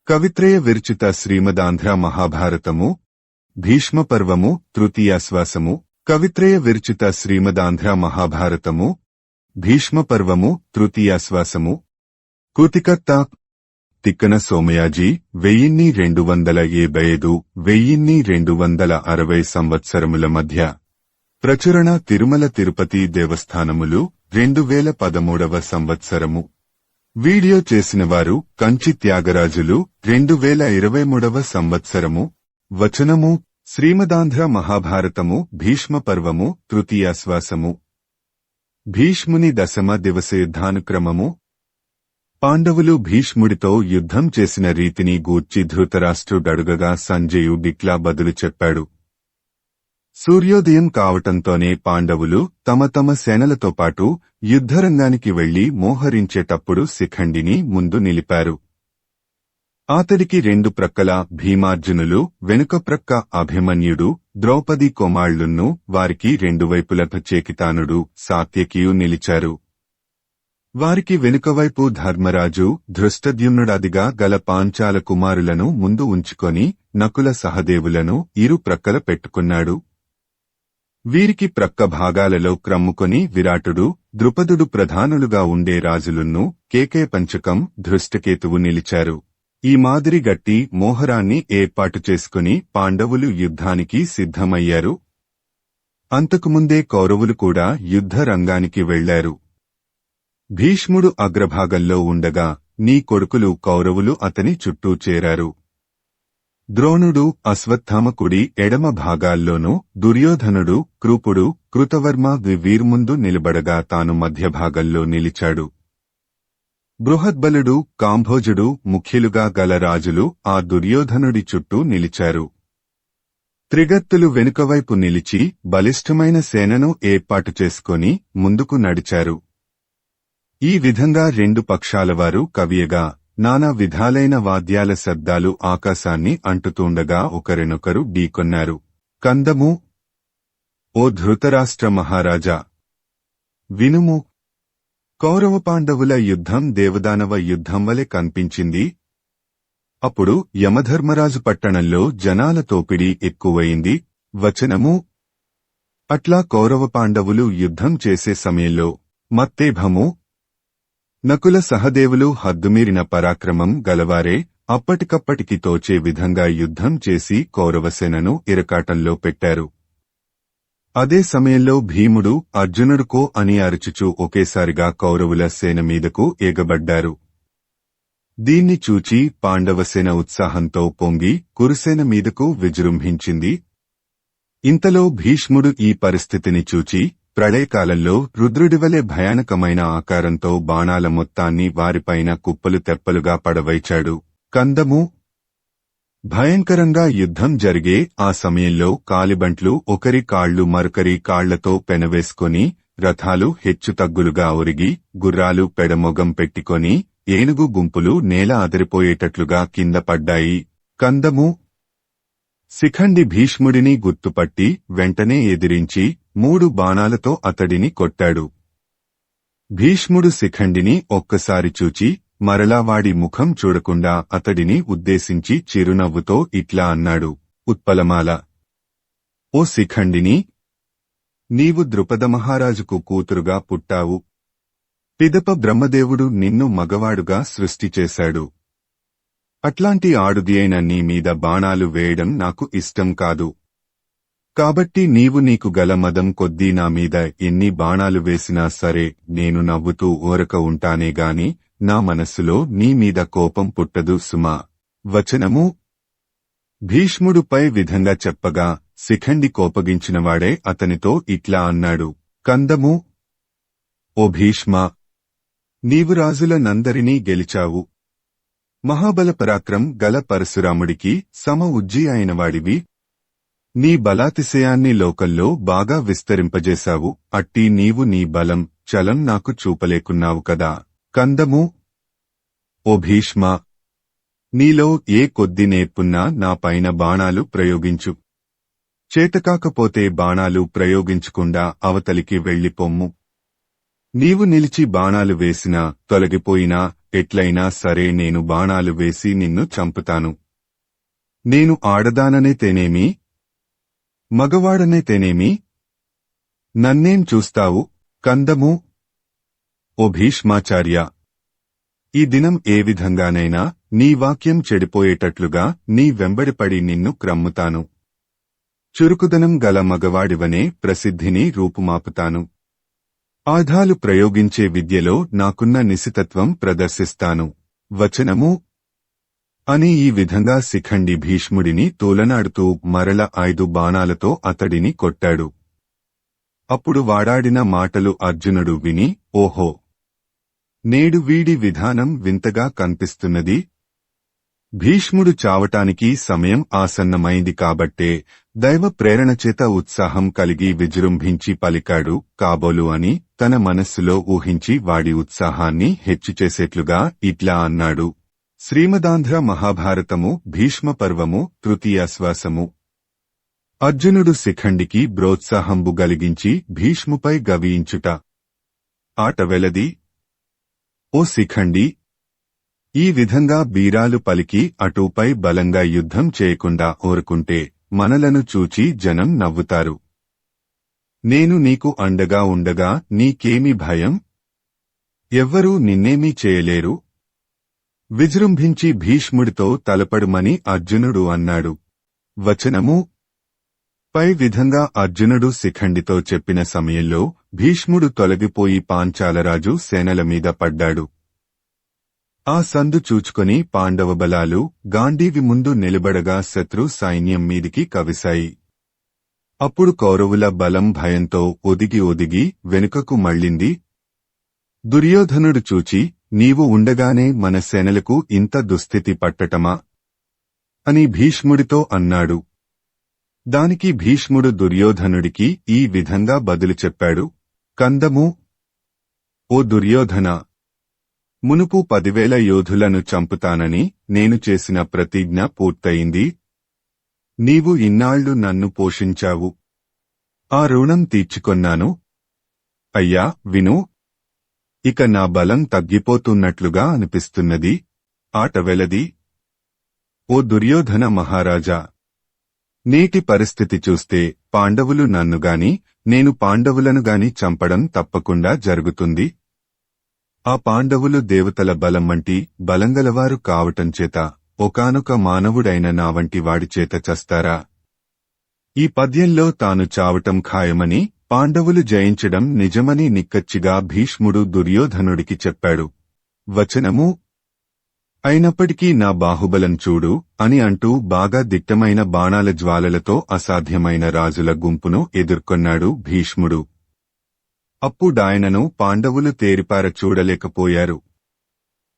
కవిత్రయ విరచిత శ్రీమదాంధ్ర మహాభారతము భీష్మపర్వము తృతీయాశ్వాసము కవిత్రయ విరచిత శ్రీమదాంధ్ర మహాభారతము భీష్మపర్వము తృతీయాశ్వాసము కృతికర్త తిక్కన సోమయాజీ 1275 1260 సంవత్సరముల మధ్య ప్రచురణ తిరుమల తిరుపతి దేవస్థానములు 2013వ సంవత్సరము వీడియో చేసినవారు కంచి త్యాగరాజులు 2023వ సంవత్సరము వచనము శ్రీమదాంధ్ర మహాభారతము భీష్మపర్వము తృతీయాశ్వాసము భీష్ముని దశమ దివసయుద్ధానుక్రమము పాండవులు భీష్ముడితో యుద్ధం చేసిన రీతిని గూర్చి ధృతరాష్ట్రుడడుగగా సంజయుడిట్లా బదులు చెప్పాడు. సూర్యోదయం కావటంతోనే పాండవులు తమ తమ సేనలతో పాటు యుద్ధరంగానికి వెళ్లి మోహరించేటప్పుడు శిఖండిని ముందు నిలిపారు. అతడికి రెండు ప్రక్కల భీమార్జునులు, వెనుక ప్రక్క అభిమన్యుడు, ద్రౌపది కోమాళ్లున్నూ, వారికి రెండు వైపుల చేకితానుడు, సాత్యకియు నిలిచారు. వారికి వెనుకవైపు ధర్మరాజు, ధృష్టద్యుమ్నుడాదిగా గల పాంచాల కుమారులను ముందు ఉంచుకొని నకుల సహదేవులను ఇరు ప్రక్కల పెట్టుకున్నాడు. వీరికి ప్రక్క భాగాలలో క్రమ్ముకొని విరాటుడు, ద్రుపదుడు ప్రధానులుగా ఉండే రాజులున్నూ, కేకయ పంచకం, ధృష్టకేతువు నిలిచారు. ఈ మాదిరి గట్టి మోహరాన్ని ఏర్పాటు చేసుకుని పాండవులు యుద్ధానికి సిద్ధమయ్యారు. అంతకుముందే కౌరవులు కూడా యుద్ధ రంగానికి వెళ్లారు. భీష్ముడు అగ్రభాగంలో ఉండగా నీ కొడుకులు కౌరవులు అతని చుట్టూ చేరారు. ద్రోణుడు, అశ్వత్థామకుడి ఎడమ భాగాల్లోనూ, దుర్యోధనుడు, కృపుడు, కృతవర్మ వీర్ముందు నిలబడగా తాను మధ్యభాగంలో నిలిచాడు. బృహద్బలుడు, కాంభోజుడు ముఖ్యులుగా గల రాజులు ఆ దుర్యోధనుడి చుట్టూ నిలిచారు. త్రిగర్తులు వెనుకవైపు నిలిచి బలిష్టమైన సేనను ఏర్పాటు చేసుకొని ముందుకు నడిచారు. ఈ విధంగా రెండు పక్షాలవారు కవియగా నానా విధాలైన వాద్యాల శబ్దాలు ఆకాశాన్ని అంటుతూండగా ఒకరినొకరు ఢీకొన్నారు. కందము. ఓ ధృతరాష్ట్ర మహారాజా, వినుము. కౌరవ పాండవుల యుద్ధం దేవదానవ యుద్ధం వలె కనిపించింది. అప్పుడు యమధర్మరాజు పట్టణంలో జనాల తోపిడి ఎక్కువయింది. వచనము అట్లా కౌరవ పాండవులు యుద్ధం చేసే సమయంలో మత్తేభము, నకుల సహదేవులు హద్దుమీరిన పరాక్రమం గలవారే అప్పటికప్పటికి తోచే విధంగా యుద్ధం చేసి కౌరవసేనను ఇరకాటంలో పెట్టారు. అదే సమయంలో భీముడు, అర్జునుడుకో అని అరుచుచూ ఒకేసారిగా కౌరవుల సేన మీదకు ఎగబడ్డారు. దీన్ని చూచి పాండవసేన ఉత్సాహంతో పొంగి కురుసేన మీదకు విజృంభించింది. ఇంతలో భీష్ముడు ఈ పరిస్థితిని చూచి ప్రళయకాలంలో రుద్రుడివలె భయానకమైన ఆకారంతో బాణాల మొత్తాన్ని వారిపైన కుప్పలు తెప్పలుగా పడవైచాడు. కందము. భయంకరంగా యుద్ధం జరిగే ఆ సమయంలో కాలిబంట్లు ఒకరి కాళ్లు మరొకరి కాళ్లతో పెనవేసుకొని, రథాలు హెచ్చుతగ్గులుగా ఒరిగి, గుర్రాలు పెడమొగం పెట్టుకొని, ఏనుగు గుంపులు నేల అదిరిపోయేటట్లుగా కింద పడ్డాయి. కందము. శిఖండి భీష్ముడిని గుర్తుపట్టి వెంటనే ఎదిరించి 3 బాణాలతో అతడిని కొట్టాడు. భీష్ముడు శిఖండిని ఒక్కసారి చూచి మరలా వాడి ముఖం చూడకుండా అతడిని ఉద్దేశించి చిరునవ్వుతో ఇట్లా అన్నాడు. ఉత్పలమాల. ఓ శిఖండిని, నీవు ద్రుపద మహారాజుకు కూతురుగా పుట్టావు. పిదప బ్రహ్మదేవుడు నిన్ను మగవాడుగా సృష్టి చేశాడు. అట్లాంటి ఆడుది అయిన నీ మీద బాణాలు వేయడం నాకు ఇష్టం కాదు. కాబట్టి నీకు గల మదం కొద్దీ నా మీద ఎన్ని బాణాలు వేసినా సరే నేను నవ్వుతూ ఊరక ఉంటానేగాని నా మనస్సులో నీ మీద కోపం పుట్టదు సుమా. వచనము భీష్ముడు పై విధంగా చెప్పగా శిఖండి కోపగించినవాడే అతనితో ఇట్లా అన్నాడు. కందము. ఓ భీష్మా, నీవు రాజులనందరినీ గెలిచావు. మహాబల పరాక్రం గల పరశురాముడికి సమ ఉజ్జి అయినవాడివి. నీ బలాతిశయాన్ని లోకంలో బాగా విస్తరింపజేశావు. అట్టి నీవు నీ బలం, చలం నాకు చూపలేకున్నావు కదా. కందము. ఓ భీష్మా, నీలో ఏ కొద్ది నేర్పున్నా నాపైన బాణాలు ప్రయోగించు. చేతకాకపోతే బాణాలు ప్రయోగించకుండా అవతలికి వెళ్లిపొమ్ము. నీవు నిలిచి బాణాలు వేసినా తొలగిపోయినా ఎట్లయినా సరే నేను బాణాలు వేసి నిన్ను చంపుతాను. నేను ఆడదాననైతేనేమి మగవాడనైతేనేమి నన్నేం చూస్తావు కందము. ఓ భీష్మాచార్య, ఈ దినం ఏ విధంగానైనా నీ వాక్యం చెడిపోయేటట్లుగా నీ వెంబడిపడి నిన్ను క్రమ్ముతాను. చురుకుదనం గల మగవాడివనే ప్రసిద్ధిని రూపుమాపుతాను. ఆయుధాలు ప్రయోగించే విద్యలో నాకున్న నిశితత్వం ప్రదర్శిస్తాను. వచనము అని ఈ విధంగా శిఖండి భీష్ముడిని తోలనాడుతూ మరల 5 బాణాలతో అతడిని కొట్టాడు. అప్పుడు వాడాడిన మాటలు అర్జునుడు విని, ఓహో, నేడు వీడి విధానం వింతగా కనిపిస్తున్నది. భీష్ముడు చావటానికి సమయం ఆసన్నమైంది కాబట్టే దైవ ప్రేరణచేత ఉత్సాహం కలిగి విజృంభించి పలికాడు కాబోలు అని తన మనస్సులో ఊహించి వాడి ఉత్సాహాన్ని హెచ్చుచేసేట్లుగా ఇట్లా అన్నాడు. శ్రీమదాంధ్ర మహాభారతము భీష్మ పర్వము తృతీయాశ్వాసము. అర్జునుడు శిఖండికి ప్రోత్సాహంబు గలిగించి భీష్ముపై గవియించుట. ఆట వెలది. ఓ శిఖండి, ఈ విధంగా బీరాలు పలికి అటుపై బలంగా యుద్ధం చేయకుండా ఊరుకుంటే మనలను చూచి జనం నవ్వుతారు. నేను నీకు అండగా ఉండగా నీకేమి భయం? ఎవ్వరూ నిన్నేమీ చేయలేరు. విజృంభించి భీష్ముడితో తలపడుమని అర్జునుడు అన్నాడు. వచనము పై విధంగా అర్జునుడు శిఖండితో చెప్పిన సమయంలో భీష్ముడు తొలగిపోయి పాంచాలరాజు సేనల మీద పడ్డాడు. ఆ సందు చూచుకొని పాండవ బలాలు గాంధీవి ముందు నిలబడగా శత్రు సైన్యం మీదికి కవిశాయి. అప్పుడు కౌరవుల బలం భయంతో ఒదిగి ఒదిగి వెనుకకు మళ్ళింది. దుర్యోధనుడు చూచి, నీవు ఉండగానే మన సేనలకు ఇంత దుస్థితి పట్టటమా అని భీష్ముడితో అన్నాడు. దానికి భీష్ముడు దుర్యోధనుడికి ఈ విధంగా బదులు చెప్పాడు. కందము, ఓ దుర్యోధన, మునుపు 10,000 యోధులను చంపుతానని నేను చేసిన ప్రతిజ్ఞ పూర్తయింది. నీవు ఇన్నాళ్లు నన్ను పోషించావు. ఆ రుణం తీర్చుకొన్నాను. అయ్యా విను, ఇక నా బలం తగ్గిపోతున్నట్లుగా అనిపిస్తున్నది. ఆట వెలది. ఓ దుర్యోధన మహారాజా, నేటి పరిస్థితి చూస్తే పాండవులు నన్నుగాని నేను పాండవులనుగాని చంపడం తప్పకుండా జరుగుతుంది. ఆ పాండవులు దేవతల బలం వంటి బలంగలవారు కావటంచేత ఒకానొక మానవుడైన నా వంటి వాడిచేత చస్తారా? ఈ పద్యంలో తాను చావటం ఖాయమని, పాండవులు జయించడం నిజమని నిక్కచ్చిగా భీష్ముడు దుర్యోధనుడికి చెప్పాడు. వచనము అయినప్పటికీ నా బాహుబలం చూడు అని అంటూ బాగా దిట్టమైన బాణాల జ్వాలలతో అసాధ్యమైన రాజుల గుంపును ఎదుర్కొన్నాడు భీష్ముడు. అప్పుడాయనను పాండవులు తేరిపార చూడలేకపోయారు.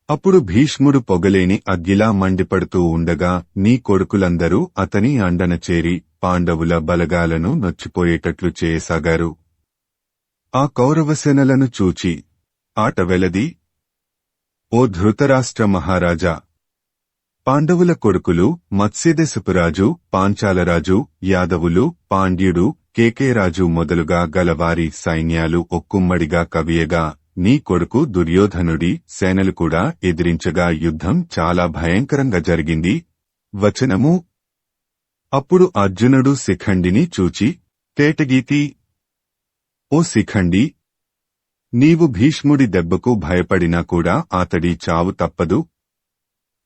అప్పుడు భీష్ముడు పొగలేని అగ్గిలా మండిపడుతూ ఉండగా నీ కొడుకులందరూ అతని అండన చేరి పాండవుల బలగాలను నొచ్చిపోయేటట్లు చేయసాగారు. ఆ కౌరవసేనలను చూచి, ఆట వెలది. ఓ ధృతరాష్ట్ర మహారాజా, పాండవుల కొడుకులు మత్స్యదేశపురాజు, పాంచాలరాజు, యాదవులు, పాండ్యుడు, కేకేరాజు మొదలుగా గలవారి సైన్యాలు ఒక్కుమ్మడిగా కవియగా నీ కొడుకు దుర్యోధనుడి సేనలు కూడా ఎదిరించగా యుద్ధం చాలా భయంకరంగా జరిగింది. వచనము అప్పుడు అర్జునుడు శిఖండిని చూచి, తేటగీతి, ఓ శిఖండి, నీవు భీష్ముడి దెబ్బకు భయపడినా కూడా అతడి చావు తప్పదు.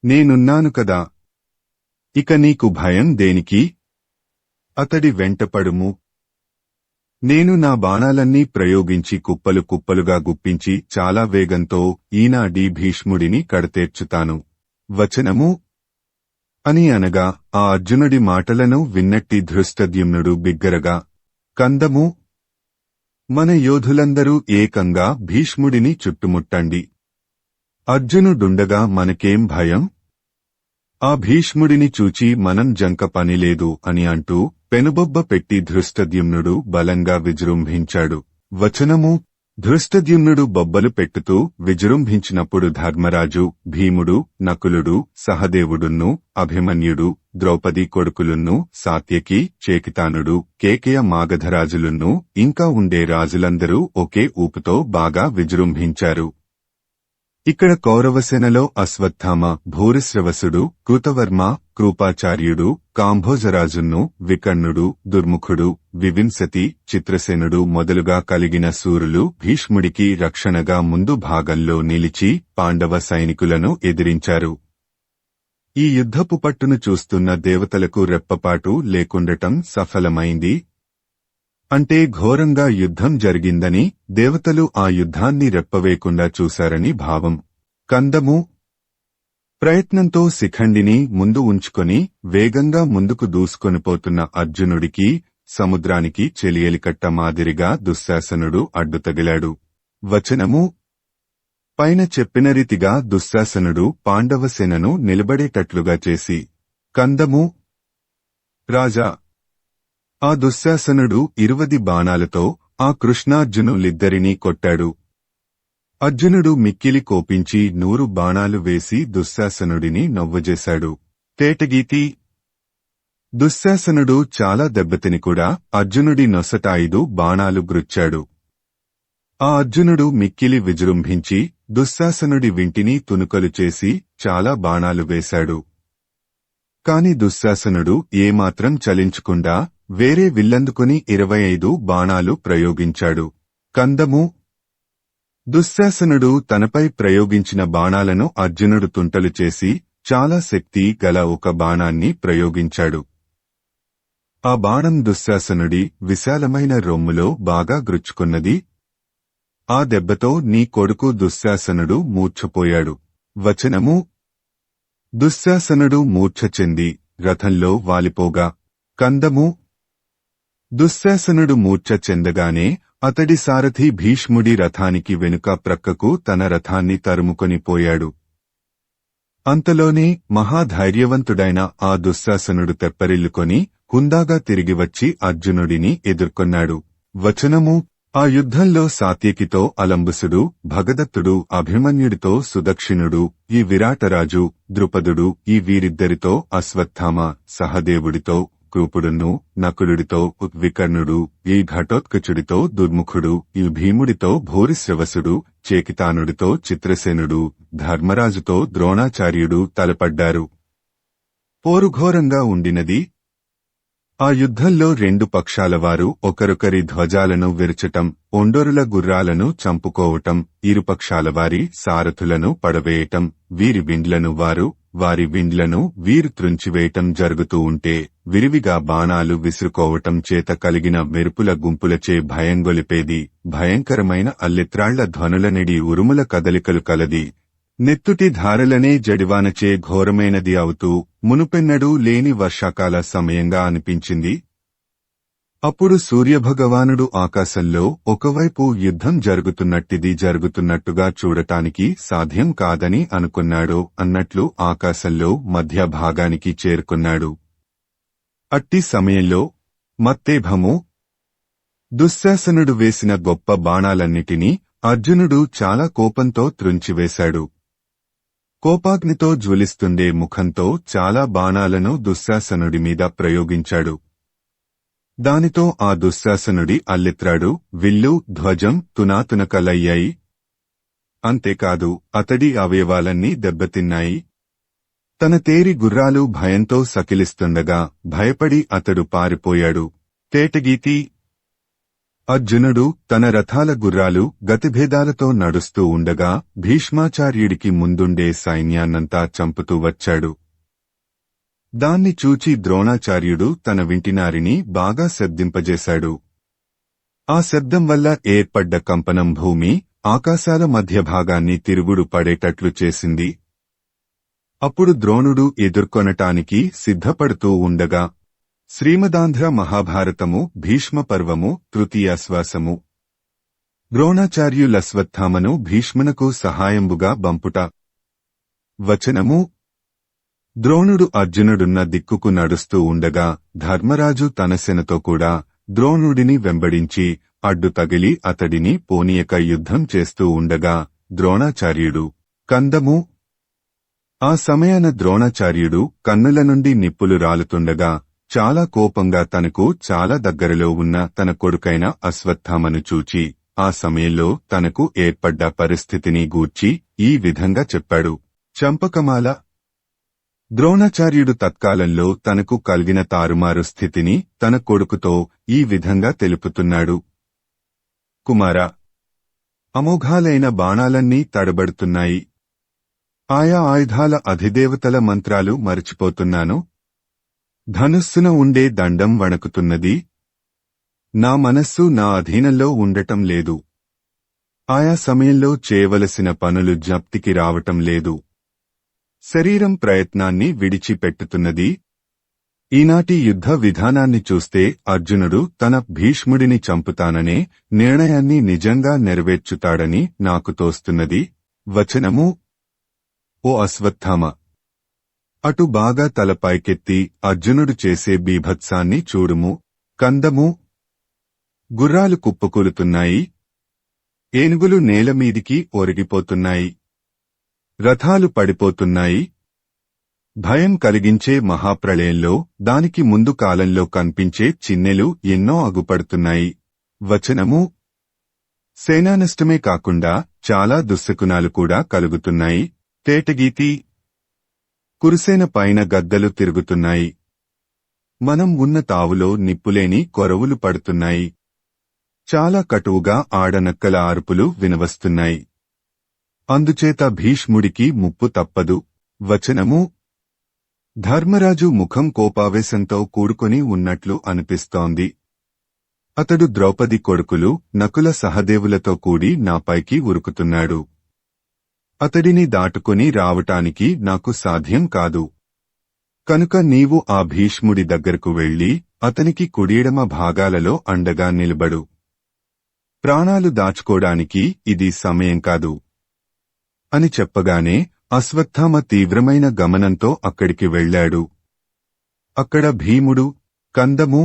నేనున్నాను కదా, ఇక నీకు భయం దేనికి? అతడి వెంటపడుము. నేను నా బాణాలన్నీ ప్రయోగించి కుప్పలు కుప్పలుగా గుప్పించి చాలా వేగంతో ఈనాడి భీష్ముడిని కడతేర్చుతాను. వచనము అని అనగా ఆ అర్జునుడి మాటలను విన్నట్టి ధృష్టద్యుమ్నుడు బిగ్గరగా, కందము, మన యోధులందరూ ఏకంగా భీష్ముడిని చుట్టుముట్టండి. అర్జునుడుండగా మనకేం భయం? ఆ భీష్ముడిని చూచి మనం జంక పనిలేదు అని అంటూ పెనుబొబ్బ పెట్టి ధృష్టద్యుమ్నుడు బలంగా విజృంభించాడు. వచనము ధృష్టద్యుమ్నుడు బొబ్బలు పెట్టుతూ విజృంభించినప్పుడు ధర్మరాజు, భీముడు, నకులుడు, సహదేవుడున్ను, అభిమన్యుడు, ద్రౌపది కొడుకులున్ను, సాత్యకి, చేకితానుడు, కేకయ మాగధరాజులున్ను ఇంకా ఉండే రాజులందరూ ఒకే ఊపుతో బాగా విజృంభించారు. ఇక్కడ కౌరవసేనలో అశ్వత్థామ, భూరిశ్రవసుడు, కృతవర్మ, కృపాచార్యుడు, కాంభోజరాజున్ను, వికర్ణుడు, దుర్ముఖుడు, వివింశతి, చిత్రసేనుడు మొదలుగా కలిగిన శూరులు భీష్ముడికి రక్షణగా ముందు భాగంలో నిలిచి పాండవ సైనికులను ఎదిరించారు. ఈ యుద్ధపు పట్టును చూస్తున్న దేవతలకు రెప్పపాటు లేకుండటం సఫలమైంది. అంటే ఘోరంగా యుద్ధం జరిగిందని, దేవతలు ఆ యుద్ధాన్ని రెప్పవేకుండా చూశారని భావం. కందము ప్రయత్నంతో శిఖండిని ముందు ఉంచుకొని వేగంగా ముందుకు దూసుకొనిపోతున్న అర్జునుడికి సముద్రానికి చెలియలికట్ట మాదిరిగా దుశ్శాసనుడు అడ్డుతగిలాడు. వచనము పైన చెప్పిన రీతిగా దుశ్శాసనుడు పాండవసేనను నిలబడేటట్లుగా చేసి, కందము రాజా! ఆ దుశ్శాసనుడు 20 బాణాలతో ఆ కృష్ణార్జునులిద్దరినీ కొట్టాడు. అర్జునుడు మిక్కిలి కోపించి 100 బాణాలు వేసి దుశ్శాసనుడిని నవ్వుజేశాడు. తేటగీతి దుశ్శాసనుడు చాలా దెబ్బతిని కూడా అర్జునుడి నొసట 5 బాణాలు గ్రుచ్చాడు. ఆ అర్జునుడు మిక్కిలి విజృంభించి దుశ్శాసనుడి వింటిని తునుకలు చేసి చాలా బాణాలు వేశాడు. కాని దుశ్శాసనుడు ఏమాత్రం చలించకుండా వేరే విల్లందుకుని 25 బాణాలు ప్రయోగించాడు. కందము దుశ్శాసనుడు తనపై ప్రయోగించిన బాణాలను అర్జునుడు తుంటలు చేసి చాలా శక్తి గల ఒక బాణాన్ని ప్రయోగించాడు. ఆ బాణం దుశ్శాసనుడి విశాలమైన రొమ్ములో బాగా గ్రుచ్చుకున్నది. ఆ దెబ్బతో నీ కొడుకు దుశ్శాసనుడు మూర్ఛపోయాడు. వచనము దుశ్శాసనుడు మూర్ఛ చెంది రథంలో వాలిపోగా. కందము దుశ్శాసనుడు మూర్ఛ చెందగానే అతడి సారథి భీష్ముడి రథానికి వెనుక ప్రక్కకు తన రథాన్ని తరుముకొని పోయాడు. అంతలోనే మహాధైర్యవంతుడైన ఆ దుశ్శాసనుడు తెప్పరిల్లుకొని హుందాగా తిరిగివచ్చి అర్జునుడిని ఎదుర్కొన్నాడు. వచనము ఆ యుద్ధంలో సాత్యకితో అలంబుసుడు, భగదత్తుడు, అభిమన్యుడితో సుదక్షిణుడు, ఈ విరాటరాజు, ద్రుపదుడు, ఈ వీరిద్దరితో అశ్వత్థామ, సహదేవుడితో కృపుడును, నకులుడితో వికర్ణుడు, ఈ ఘటోత్కచుడితో దుర్ముఖుడు, ఈ భీముడితో భూరిశ్రవసుడు, చేకితానుడితో చిత్రసేనుడు, ధర్మరాజుతో ద్రోణాచార్యుడు తలపడ్డారు. పోరుఘోరంగా ఉండినది. ఆ యుద్ధంలో 2 పక్షాలవారు ఒకరొకరి ధ్వజాలను విరచటం, ఒండొరుల గుర్రాలను చంపుకోవటం, ఇరుపక్షాలవారి సారథులను పడవేయటం, వీరి విండ్లను వారి విండ్లను వీరు త్రుంచివేయటం జరుగుతూ ఉంటే విరివిగా బాణాలు విసురుకోవటం చేత కలిగిన మెరుపుల గుంపులచే భయంగొలిపేది, భయంకరమైన అల్లెత్రాళ్ల ధ్వనులనిడి ఉరుముల కదలికలు కలది, నెత్తుటి ధారలనే జడివానచే ఘోరమైనది అవుతూ మునుపెన్నడూ లేని వర్షాకాల సమయంగా అనిపించింది. అప్పుడు సూర్యభగవానుడు ఆకాశంలో ఒకవైపు యుద్ధం జరుగుతున్నట్టుగా చూడటానికి సాధ్యం కాదని అనుకున్నాడు అన్నట్లు ఆకాశంలో మధ్య భాగానికి చేరుకున్నాడు. అట్టి సమయంలో మత్తేభము దుశ్శాసనుడు వేసిన గొప్ప బాణాలన్నిటినీ అర్జునుడు చాలా కోపంతో త్రుంచివేశాడు. కోపాగ్నితో జ్వలిస్తుండే ముఖంతో చాలా బాణాలను దుశ్శాసనుడి మీద ప్రయోగించాడు. దానితో ఆ దుశ్శాసనుడి అల్లెత్రాడు, విల్లు, ధ్వజం తునాతునకలయ్యాయి. అంతేకాదు అతడి అవయవాలన్నీ దెబ్బతిన్నాయి. తన తేరి గుర్రాలు భయంతో సకిలిస్తుండగా భయపడి అతడు పారిపోయాడు. తేటగీతి అర్జునుడు తన రథాల గుర్రాలు గతిభేదాలతో నడుస్తూ ఉండగా భీష్మాచార్యుడికి ముందుండే సైన్యాన్నంతా చంపుతూ వచ్చాడు. దాన్ని చూచి ద్రోణాచార్యుడు తన వింటినారిని బాగా శబ్దింపజేశాడు. ఆ శబ్దం వల్ల ఏర్పడ్డ కంపనం భూమి, ఆకాశాల మధ్య భాగాన్ని తిరుగుడు పడేటట్లు చేసింది. అప్పుడు ద్రోణుడు ఎదుర్కొనటానికి సిద్ధపడుతూ ఉండగా శ్రీమదాంధ్ర మహాభారతము భీష్మ పర్వము తృతీయాశ్వాసము ద్రోణాచార్యులశ్వత్థామను భీష్మునకు సహాయంబుగా బంపుట. వచనము ద్రోణుడు అర్జునుడున్న దిక్కుకు నడుస్తూ ఉండగా ధర్మరాజు తన సేనతో కూడా ద్రోణుడిని వెంబడించి అడ్డు తగిలి అతడిని పోనీయక యుద్ధం చేస్తూ ఉండగా ద్రోణాచార్యుడు కందము. ఆ సమయాన ద్రోణాచార్యుడు కన్నుల నుండి నిప్పులు రాలుతుండగా చాలా కోపంగా తనకు చాలా దగ్గరలో ఉన్న తన కొడుకైన అశ్వత్థామను చూచి ఆ సమయంలో తనకు ఏర్పడ్డ పరిస్థితిని గూర్చి ఈ విధంగా చెప్పాడు. చంపకమాల. ద్రోణాచార్యుడు తత్కాలంలో తనకు కలిగిన తారుమారు స్థితిని తన కొడుకుతో ఈ విధంగా తెలుపుతున్నాడు. కుమారా, అమోఘాలైన బాణాలన్నీ తడబడుతున్నాయి. ఆయా ఆయుధాల అధిదేవతల మంత్రాలు మరచిపోతున్నాను. ధనుస్సున ఉండే దండం వణకుతున్నది. నా మనస్సు నా అధీనంలో ఉండటం లేదు. ఆయా సమయంలో చేయవలసిన పనులు జ్ఞప్తికి రావటం లేదు. శరీరం ప్రయత్నాన్ని విడిచిపెట్టుతున్నది. ఈనాటి యుద్ధ విధానాన్ని చూస్తే అర్జునుడు తన భీష్ముడిని చంపుతాననే నిర్ణయాన్ని నిజంగా నెరవేర్చుతాడని నాకు తోస్తున్నది. వచనము. ఓ అశ్వత్థామ, అటు బాగా తల పైకెత్తి అర్జునుడు చేసే బీభత్సాన్ని చూడుము. కందము. గుర్రాలు కుప్పకూలుతున్నాయి. ఏనుగులు నేలమీదికి ఒరిగిపోతున్నాయి. రథాలు పడిపోతున్నాయి. భయం కలిగించే మహాప్రళయంలో దానికి ముందు కాలంలో కనిపించే చిన్నెలు ఎన్నో అగుపడుతున్నాయి. వచనము. సేనానష్టమే కాకుండా చాలా దుశ్శకునాలు కూడా కలుగుతున్నాయి. తేటగీతి. కురుసేన పైన గద్దలు తిరుగుతున్నాయి. మనం ఉన్న తావులో నిప్పులేని కొరవులు పడుతున్నాయి. చాలా కటువుగా ఆడనక్కల అరుపులు వినవస్తున్నాయి. అందుచేత భీష్ముడికి ముప్పు తప్పదు. వచనము. ధర్మరాజు ముఖం కోపావేశంతో కూడుకొని ఉన్నట్లు అనిపిస్తోంది. అతడు ద్రౌపది కొడుకులు నకుల సహదేవులతో కూడి నాపైకి ఉరుకుతున్నాడు. అతడిని దాటుకుని రావటానికి నాకు సాధ్యం కాదు. కనుక నీవు ఆ భీష్ముడి దగ్గరకు వెళ్లి అతనికి కుడియడమ భాగాలలో అండగా నిలబడు. ప్రాణాలు దాచుకోడానికి ఇది సమయం కాదు అని చెప్పగానే అశ్వత్థామ తీవ్రమైన గమనంతో అక్కడికి వెళ్లాడు. అక్కడ భీముడు, కందము,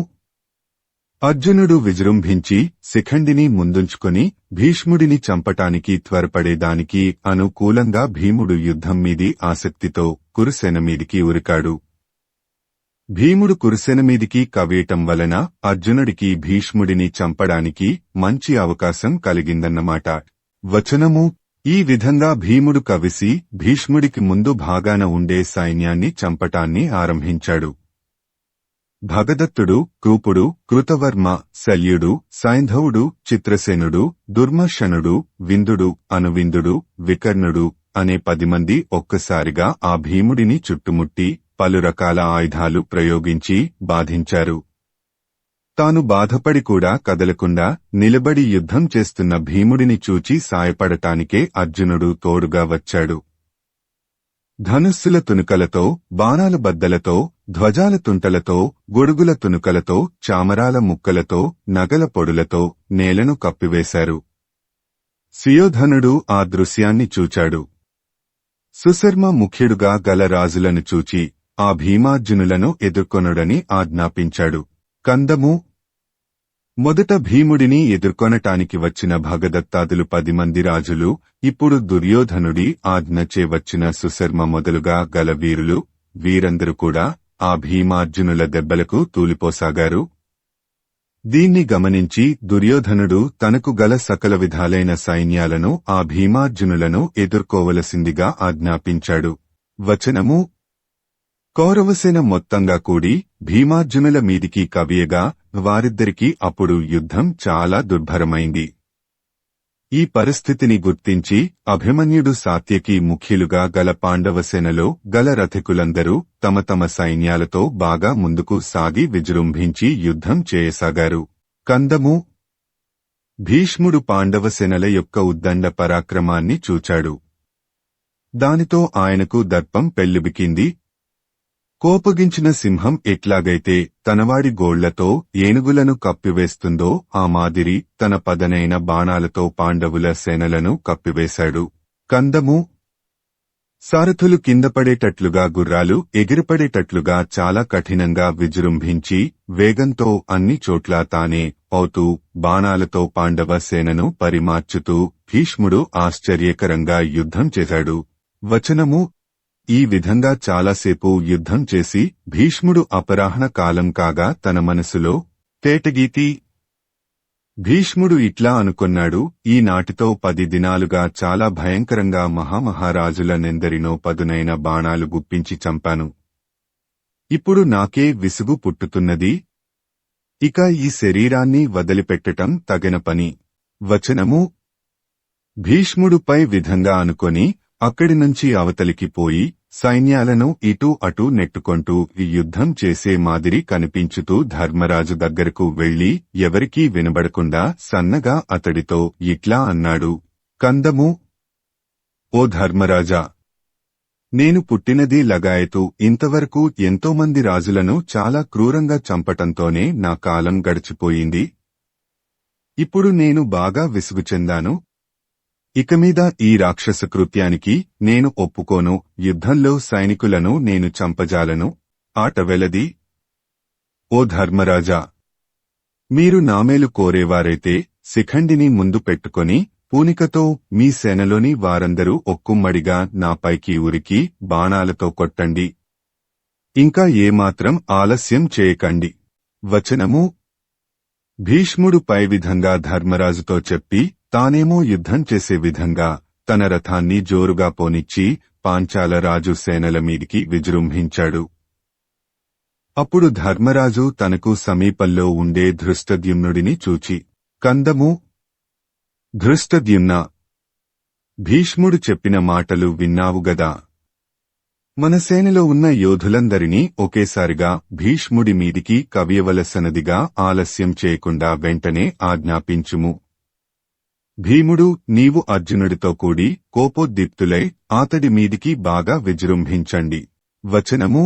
అర్జునుడు విజృంభించి శిఖండిని ముందుంచుకొని భీష్ముడిని చంపటానికి త్వరపడేదానికి అనుకూలంగా భీముడు యుద్ధం మీది ఆసక్తితో కురుసేన మీదికి ఉరికాడు. భీముడు కురుసేన మీదికి కవేయటం వలన అర్జునుడికి భీష్ముడిని చంపడానికి మంచి అవకాశం కలిగిందన్నమాట. వచనము. ఈ విధంగా భీముడు కవిసి భీష్ముడికి ముందు భాగాన ఉండే సైన్యాన్ని చంపటాన్ని ఆరంభించాడు. భగదత్తుడు, కృపుడు, కృతవర్మ, శల్యుడు, సైంధవుడు, చిత్రసేనుడు, దుర్మర్షణుడు, విందుడు, అనువిందుడు, వికర్ణుడు అనే 10 మంది ఒక్కసారిగా ఆ భీముడిని చుట్టుముట్టి పలు రకాల ఆయుధాలు ప్రయోగించి బాధించారు. తాను బాధపడి కూడా కదలకుండా నిలబడి యుద్ధం చేస్తున్న భీముడిని చూచి సాయపడటానికే అర్జునుడు తోడుగా వచ్చాడు. ధనుస్సుల తునుకలతో, బాణాల బద్దలతో, ధ్వజాల తుంటలతో, గొడుగుల తునుకలతో, చామరాల ముక్కలతో, నగల పొడులతో నేలను కప్పివేశారు. సుయోధనుడు ఆ దృశ్యాన్ని చూచాడు. సుశర్మ ముఖ్యుడుగా గల రాజులను చూచి ఆ భీమార్జునులను ఎదుర్కొనుడని ఆజ్ఞాపించాడు. కందము. మొదట భీముడిని ఎదుర్కొనటానికి వచ్చిన భగదత్తాదులు 10 మంది రాజులు, ఇప్పుడు దుర్యోధనుడి ఆజ్ఞచే వచ్చిన సుశర్మ మొదలుగా గల వీరులు, వీరందరూ కూడా ఆ భీమార్జునుల దెబ్బలకు తూలిపోసాగారు. దీన్ని గమనించి దుర్యోధనుడు తనకు గల సకల విధాలైన సైన్యాలను ఆ భీమార్జునులను ఎదుర్కోవలసిందిగా ఆజ్ఞాపించాడు. వచనము. కౌరవసేన మొత్తంగా కూడి భీమార్జునుల మీదికి కవియగా వారిద్దరికీ అప్పుడు యుద్ధం చాలా దుర్భరమైంది. ఈ పరిస్థితిని గుర్తించి అభిమన్యుడు, సాత్యకి ముఖ్యులుగా గల పాండవసేనలో గల రథికులందరూ తమ తమ సైన్యాలతో బాగా ముందుకు సాగి విజృంభించి యుద్ధం చేయసాగారు. కందము. భీష్ముడు పాండవసేనల యొక్క ఉద్దండ పరాక్రమాన్ని చూచాడు. దానితో ఆయనకు దర్పం పెల్లుబికింది. కోపగించిన సింహం ఎట్లాగైతే తనవాడి గోళ్లతో ఏనుగులను కప్పివేస్తుందో ఆ మాదిరి తన పదనైన బాణాలతో పాండవుల సేనలను కప్పివేశాడు. కందము. సారథులు కిందపడేటట్లుగా గుర్రాలు ఎగిరిపడేటట్లుగా చాలా కఠినంగా విజృంభించి వేగంతో అన్ని చోట్లా తానే అవుతూ బాణాలతో పాండవ సేనను పరిమార్చుతూ భీష్ముడు ఆశ్చర్యకరంగా యుద్ధం చేశాడు. వచనము ఈ విధంగా చాలాసేపు యుద్ధం చేసి భీష్ముడు అపరాహ్న కాలం కాగా తన మనసులో తేటగీతి భీష్ముడు ఇట్లా అనుకొన్నాడు, ఈనాటితో 10 దినాలుగా చాలా భయంకరంగా మహామహారాజులనెందరినో పదునైన బాణాలు గుప్పించి చంపాను. ఇప్పుడు నాకే విసుగు పుట్టుతున్నది. ఇక ఈ శరీరాన్ని వదిలిపెట్టటం తగిన పని. వచనము భీష్ముడుపై విధంగా అనుకొని అక్కడి నుంచి అవతలికి పోయి సైన్యాలను ఇటూ అటూ నెట్టుకొంటూ యుద్ధం చేసే మాదిరి కనిపించుతూ ధర్మరాజు దగ్గరకు వెళ్లి ఎవరికీ వినబడకుండా సన్నగా అతడితో ఇట్లా అన్నాడు, కందము, ఓ ధర్మరాజా, నేను పుట్టినది లగాయతు ఇంతవరకు ఎంతోమంది రాజులను చాలా క్రూరంగా చంపటంతోనే నా కాలం గడిచిపోయింది. ఇప్పుడు నేను బాగా విసుగు చెందాను. ఇకమీద ఈ రాక్షస కృత్యానికి నేను ఒప్పుకోను. యుద్ధంలో సైనికులను నేను చంపజాలను. ఆట వెలది. ఓ ధర్మరాజా, మీరు నామేలు కోరేవారైతే శిఖండిని ముందు పెట్టుకొని పూనికతో మీ సేనలోని వారందరూ ఒక్కుమ్మడిగా నాపైకి ఉరికి బాణాలతో కొట్టండి. ఇంకా ఏమాత్రం ఆలస్యం చేయకండి. వచనము భీష్ముడు పై విధంగా ధర్మరాజుతో చెప్పి తానేమో యుద్ధం చేసే విధంగా తన రథాన్ని జోరుగా పోనిచ్చి పాంచాల రాజు సేనల మీదికి విజృంభించాడు. అప్పుడు ధర్మరాజు తనకు సమీపంలో ఉండే ధృష్టద్యుమ్నుడిని చూచి, కందము, ధృష్టద్యుమ్నా, భీష్ముడు చెప్పిన మాటలు విన్నావుగదా? మన సేనలో ఉన్న యోధులందరినీ ఒకేసారిగా భీష్ముడి మీదికి కవియవలసనదిగా ఆలస్యం చేయకుండా వెంటనే ఆజ్ఞాపించుము. భీముడు నీవు అర్జునుడితో కూడి కోపోద్దీప్తులై అతడి మీదికి బాగా విజృంభించండి. వచనము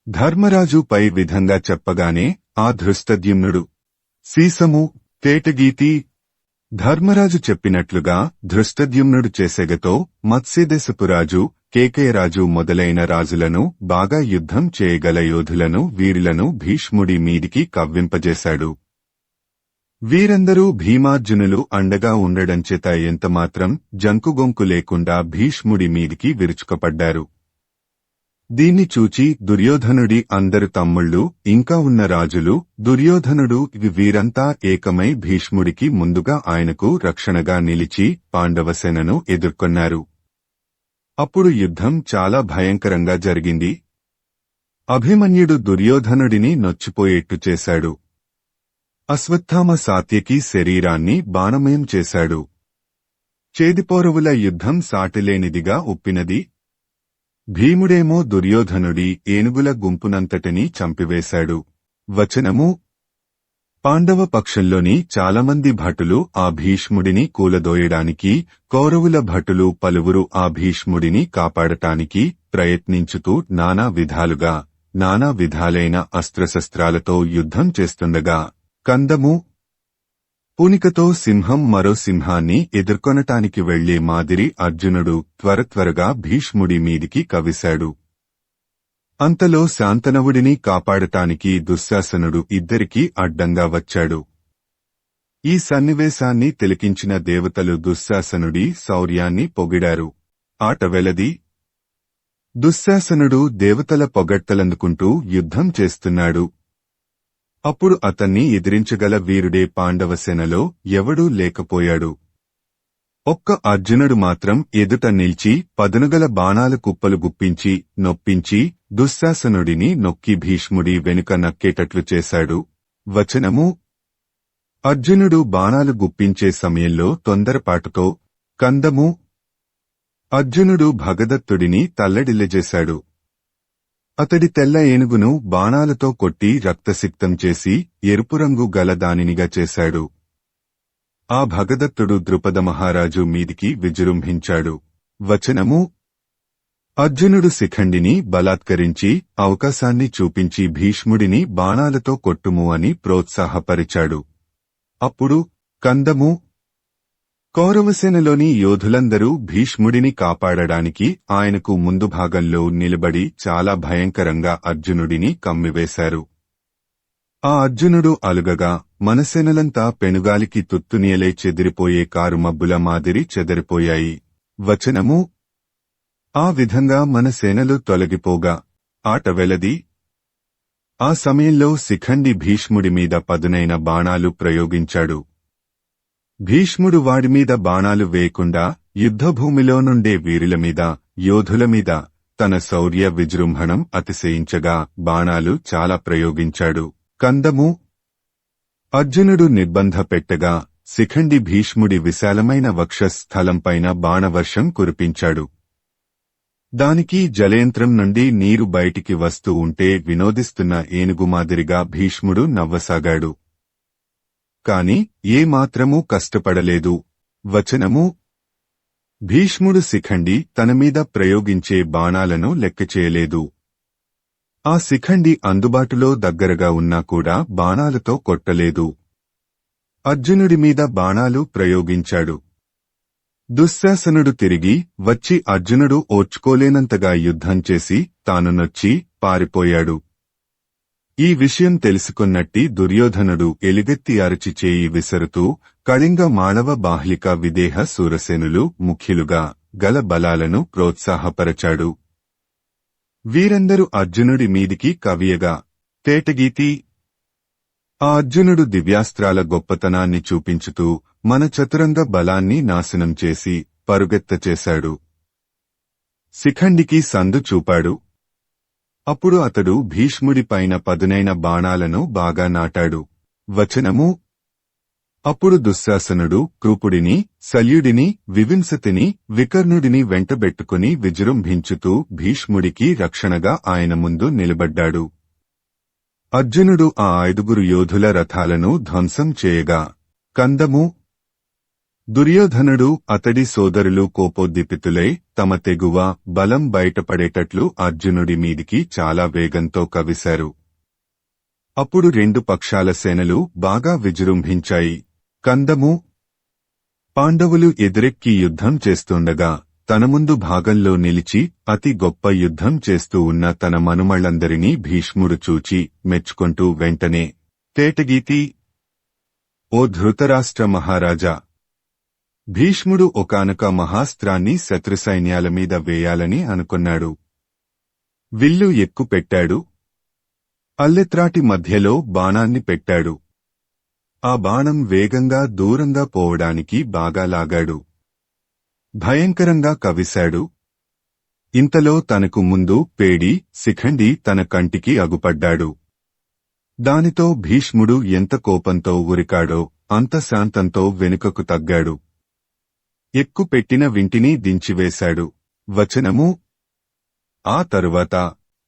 ధర్మరాజు పై విధంగా చెప్పగానే ఆ ధృష్టద్యుమ్నుడు సీసము తేటగీతి ధర్మరాజు చెప్పినట్లుగా ధృష్టద్యుమ్నుడు చేసెగతో మత్స్యదేశపురాజు కేకయరాజు మొదలైన రాజులను బాగా యుద్ధం చేయగల యోధులను వీరులను భీష్ముడి మీదికి కవ్వింపజేశాడు. వీరందరూ భీమార్జునులు అండగా ఉండడంచేత ఎంతమాత్రం జంకుగొంకు లేకుండా భీష్ముడి మీదికి విరుచుకపడ్డారు. దీన్ని చూచి దుర్యోధనుడి అందరు తమ్ముళ్ళు ఇంకా ఉన్న రాజులు దుర్యోధనుడు వీరంతా ఏకమై భీష్ముడికి ముందుగా ఆయనకు రక్షణగా నిలిచి పాండవసేనను ఎదుర్కొన్నారు. అప్పుడు యుద్ధం చాలా భయంకరంగా జరిగింది. అభిమన్యుడు దుర్యోధనుడిని నొచ్చిపోయేట్టు చేశాడు. అశ్వత్థామ సాత్యకి శరీరాన్ని బాణమయం చేశాడు. చేదిపౌరవుల యుద్ధం సాటిలేనిదిగా ఉప్పినది. భీముడేమో దుర్యోధనుడి ఏనుగుల గుంపునంతటినీ చంపివేశాడు. వచనము పాండవ పక్షంలోని చాలామంది భటులు ఆ భీష్ముడిని కూలదోయడానికి, కౌరవుల భటులు పలువురు ఆ భీష్ముడిని కాపాడటానికి ప్రయత్నించుతూ నానా విధాలైన అస్త్రశస్త్రాలతో యుద్ధం చేస్తుండగా కందము, పూనికతో సింహం మరో సింహాన్ని ఎదుర్కొనటానికి వెళ్లే మాదిరి అర్జునుడు త్వరగా భీష్ముడి మీదికి కవిశాడు. అంతలో శాంతనవుడిని కాపాడటానికి దుశ్శాసనుడు ఇద్దరికీ అడ్డంగా వచ్చాడు. ఈ సన్నివేశాన్ని తిలకించిన దేవతలు దుశ్శాసనుడి శౌర్యాన్ని పొగిడారు. ఆట వెలది. దుశ్శాసనుడు దేవతల పొగడ్తలందుకుంటూ యుద్ధం చేస్తున్నాడు. అప్పుడు అతన్ని ఎదిరించగల వీరుడే పాండవసేనలో ఎవడూ లేకపోయాడు. ఒక్క అర్జునుడు మాత్రం ఎదుట నిల్చి పదునుగల బాణాల కుప్పలు గుప్పించి నొప్పించి దుశ్శాసనుడిని నొక్కి భీష్ముడి వెనుక నక్కేటట్లు చేశాడు. వచనము అర్జునుడు బాణాలు గుప్పించే సమయంలో తొందరపాటుతో కందము, అర్జునుడు భగదత్తుడిని తల్లడిల్లజేశాడు. అతడి తెల్ల ఏనుగును బాణాలతో కొట్టి రక్తసిక్తం చేసి ఎరుపురంగు గల దానినిగా చేశాడు. ఆ భగదత్తుడు ద్రుపద మహారాజు మీదికి విజృంభించాడు. వచనము అర్జునుడు శిఖండిని బలాత్కరించి అవకాశాన్ని చూపించి భీష్ముడిని బాణాలతో కొట్టుము అని ప్రోత్సాహపరిచాడు. అప్పుడు కందము, కౌరవసేనలోని యోధులందరూ భీష్ముడిని కాపాడడానికి ఆయనకు ముందు భాగంలో నిలబడి చాలా భయంకరంగా అర్జునుడిని కమ్మివేశారు. ఆ అర్జునుడు అలుగగా మన సేనలంతా పెనుగాలికి తుత్తునియలే చెదిరిపోయే కారు మబ్బుల మాదిరి చెదిరిపోయాయి. వచనము: ఆ విధంగా మన సేనలు తొలగిపోగా ఆట వెలది. ఆ సమయంలో శిఖండి భీష్ముడి మీద పదునైన బాణాలు ప్రయోగించాడు. భీష్ముడు వాడిమీద బాణాలు వేయకుండా యుద్ధభూమిలో నుండే వీరుల మీద, యోధుల మీద తన శౌర్య విజృంభణం అతిశయించగా బాణాలు చాలా ప్రయోగించాడు. కందము: అర్జునుడు నిర్బంధ పెట్టగా శిఖండి భీష్ముడి విశాలమైన వక్షస్థలంపైన బాణవర్షం కురిపించాడు. దానికి జలయంత్రం నుండి నీరు బయటికి వస్తూ ఉంటే వినోదిస్తున్న ఏనుగు మాదిరిగా భీష్ముడు నవ్వసాగాడు. కాని ఏమాత్రమూ కష్టపడలేదు. వచనము: భీష్ముడు శిఖండి తనమీద ప్రయోగించే బాణాలను లెక్కచేయలేదు. ఆ శిఖండి అందుబాటులో దగ్గరగా ఉన్నా కూడా బాణాలతో కొట్టలేదు. అర్జునుడి మీద బాణాలు ప్రయోగించాడు. దుశ్శాసనుడు తిరిగి వచ్చి అర్జునుడు ఓర్చుకోలేనంతగా యుద్ధం చేసి తాను నొచ్చి పారిపోయాడు. ఈ విషయం తెలుసుకున్నట్టి దుర్యోధనుడు ఎలుగెత్తి అరచి చేయి విసరుతూ కళింగ మాళవ బాహ్లిక విదేహ శూరసేనులు ముఖ్యులుగా గల బలాలను ప్రోత్సాహపరచాడు. వీరందరూ అర్జునుడి మీదికి కవియగా తేటగీతి. ఆ అర్జునుడు దివ్యాస్త్రాల గొప్పతనాన్ని చూపించుతూ మన చతురంగ బలాన్ని నాశనం చేసి పరుగెత్తచేశాడు. శిఖండికి సందు చూపాడు. అప్పుడు అతడు భీష్ముడిపైన పదునైన బాణాలను బాగా నాటాడు. వచనము: అప్పుడు దుశ్శాసనుడు కృపుడిని, శల్యుడిని, వివింసతిని, వికర్ణుడిని వెంటబెట్టుకుని విజృంభించుతూ భీష్ముడికి రక్షణగా ఆయన ముందు నిలబడ్డాడు. అర్జునుడు ఆ 5 యోధుల రథాలను ధ్వంసం చేయగా కందము: దుర్యోధనుడు అతడి సోదరులు కోపోద్దీపితులై తమ తెగువ, బలం బయటపడేటట్లు అర్జునుడి మీదికి చాలా వేగంతో కవిశారు. అప్పుడు 2 పక్షాల సేనలు బాగా విజృంభించాయి. కందము: పాండవులు ఎదురెక్కి యుద్ధం చేస్తుండగా తన ముందు భాగంలో నిలిచి అతి గొప్ప యుద్ధం చేస్తూ ఉన్న తన మనుమళ్లందరినీ భీష్ముడు చూచి మెచ్చుకొంటూ వెంటనే తేటగీతి. ఓ ధృతరాష్ట్ర మహారాజా! భీష్ముడు ఒకానొక మహాస్త్రాన్ని శత్రుసైన్యాల మీద వేయాలని అనుకున్నాడు. విల్లు ఎక్కుపెట్టాడు. అల్లెత్రాటి మధ్యలో బాణాన్ని పెట్టాడు. ఆ బాణం వేగంగా దూరంగా పోవడానికి బాగా లాగాడు. భయంకరంగా కవిశాడు. ఇంతలో తనకు ముందు పేడి శిఖండి తన కంటికి అగుపడ్డాడు. దానితో భీష్ముడు ఎంత కోపంతో ఉరికాడో అంత శాంతంతో వెనుకకు తగ్గాడు. ఎక్కుపెట్టిన వింటిని దించివేశాడు. వచనము: ఆ తరువాత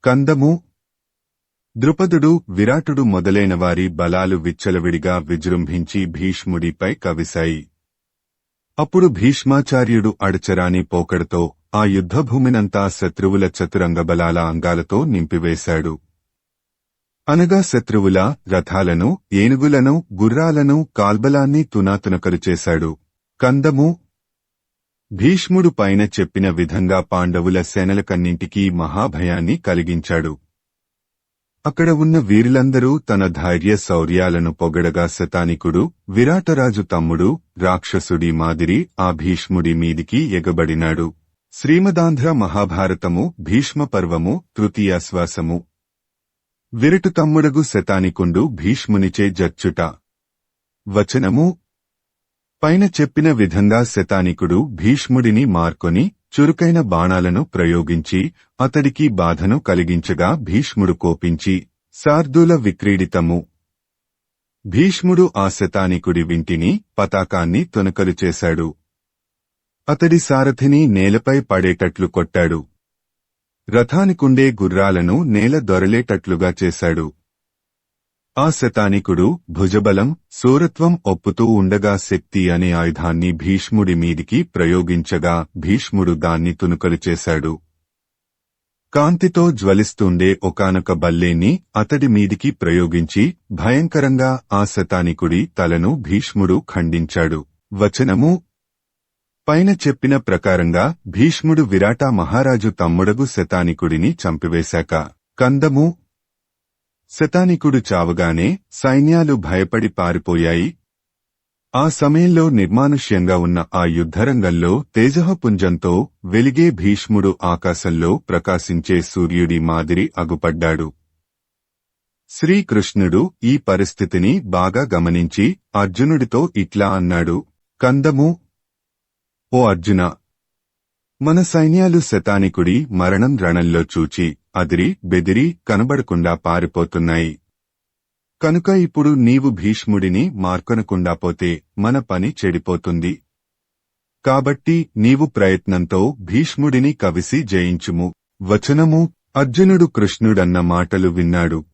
కందము: ద్రుపదుడు, విరాటుడు మొదలైనవారి బలాలు విచ్చలవిడిగా విజృంభించి భీష్ముడిపై కవిశాయి. అప్పుడు భీష్మాచార్యుడు అడచరాని పోకడతో ఆ యుద్ధభూమినంతా శత్రువుల చతురంగ బలాల అంగాలతో నింపివేశాడు. అనగా శత్రువుల రథాలను, ఏనుగులను, గుర్రాలను, కాల్బలాన్ని తునాతునకలు చేశాడు. కందము: భీష్ముడు పైన చెప్పిన విధంగా పాండవుల సేనలకన్నింటికీ మహాభయాన్ని కలిగించాడు. అక్కడ ఉన్న వీరులందరూ తన ధైర్య శౌర్యాలను పొగడగా శతానికుడు, విరాటరాజు తమ్ముడు, రాక్షసుడి మాదిరి ఆ భీష్ముడి మీదికి ఎగబడినాడు. శ్రీమదాంధ్ర మహాభారతము భీష్మపర్వము తృతీయాశ్వాసము. విరటు తమ్ముడగు శతానికుండు భీష్మునిచే జచ్చుట. వచనము: పైన చెప్పిన విధంగా శతానికుడు భీష్ముడిని మార్కొని చురుకైన బాణాలను ప్రయోగించి అతడికి బాధను కలిగించగా భీష్ముడు కోపించి శార్దూల విక్రీడితము. భీష్ముడు ఆ శతానికుడి వింటిని, పతాకాన్ని తునకలు చేశాడు. అతడి సారథిని నేలపై పడేటట్లు కొట్టాడు. రథానికుండే గుర్రాలను నేల దొరలేటట్లుగా చేశాడు. ఆ శతానికుడు భుజబలం, శూరత్వం ఒప్పుతూ ఉండగా శక్తి అనే ఆయుధాన్ని భీష్ముడి మీదికి ప్రయోగించగా భీష్ముడు దాన్ని తునుకలు చేశాడు. కాంతితో జ్వలిస్తుండే ఒకానొక బల్లేని అతడి మీదికి ప్రయోగించి భయంకరంగా ఆ శతానికుడి తలను భీష్ముడు ఖండించాడు. వచనము: పైన చెప్పిన ప్రకారంగా భీష్ముడు విరాట మహారాజు తమ్ముడగు శతానికుడిని చంపివేశాక కందము శతానికుడు చావగానే సైన్యాలు భయపడి పారిపోయాయి. ఆ సమయంలో నిర్మానుష్యంగా ఉన్న ఆ యుద్ధరంగంలో తేజఃపుంజంతో వెలిగే భీష్ముడు ఆకాశంలో ప్రకాశించే సూర్యుడి మాదిరి అగుపడ్డాడు. శ్రీకృష్ణుడు ఈ పరిస్థితిని బాగా గమనించి అర్జునుడితో ఇట్లా అన్నాడు, కందము, ఓ అర్జున, మన సైన్యాలు శతానికుడి మరణం రణంలో చూచి అదిరి బెదిరి కనబడకుండా పారిపోతున్నాయి. కనుక ఇప్పుడు నీవు భీష్ముడిని మార్కొనకుండా పోతే మన పని చెడిపోతుంది. కాబట్టి నీవు ప్రయత్నంతో భీష్ముడిని కవిసి జయించుము. వచనము. అర్జునుడు కృష్ణుడన్న మాటలు విన్నాడు.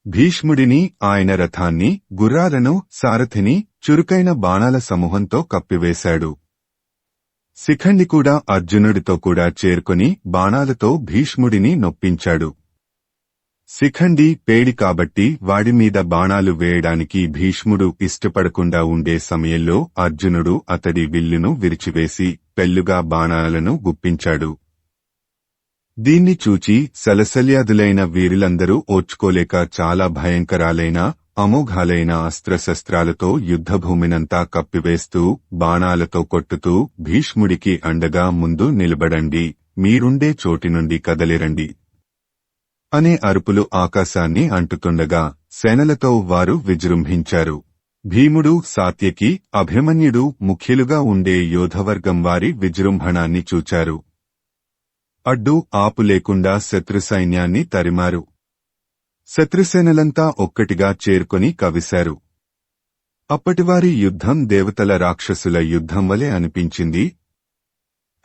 భీష్ముడిని, ఆయన రథాన్ని, గుర్రాలను, సారథిని చురుకైన బాణాల సమూహంతో కప్పివేశాడు. శిఖండి కూడా అర్జునుడితో కూడా చేరుకొని బాణాలతో భీష్ముడిని నొప్పించాడు. శిఖండి పేడి కాబట్టి వాడిమీద బాణాలు వేయడానికి భీష్ముడు ఇష్టపడకుండా ఉండే సమయంలో అర్జునుడు అతడి విల్లును విరిచివేసి పెళ్లుగా బాణాలను గుప్పించాడు. దీన్ని చూచి సలసల్యాదులైన వీరులందరూ ఓర్చుకోలేక చాలా భయంకరాలైన అమోఘాలైన అస్త్రశస్త్రాలతో యుద్ధభూమినంతా కప్పివేస్తూ బాణాలతో కొట్టుతూ భీష్ముడికి అండగా ముందు నిలబడండి, మీరుండే చోటి నుండి కదలిరండి అనే అరుపులు ఆకాశాన్ని అంటుతుండగా సేనలతో వారు విజృంభించారు. భీముడు, సాత్యకి, అభిమన్యుడు ముఖ్యులుగా ఉండే యోధవర్గం వారి విజృంభణాన్ని చూచారు. అడ్డు ఆపు లేకుండా శత్రుసైన్యాన్ని తరిమారు. శత్రుసేనలంతా ఒక్కటిగా చేరుకొని కవిశారు. అప్పటివారి యుద్ధం దేవతల రాక్షసుల యుద్ధం వలె అనిపించింది.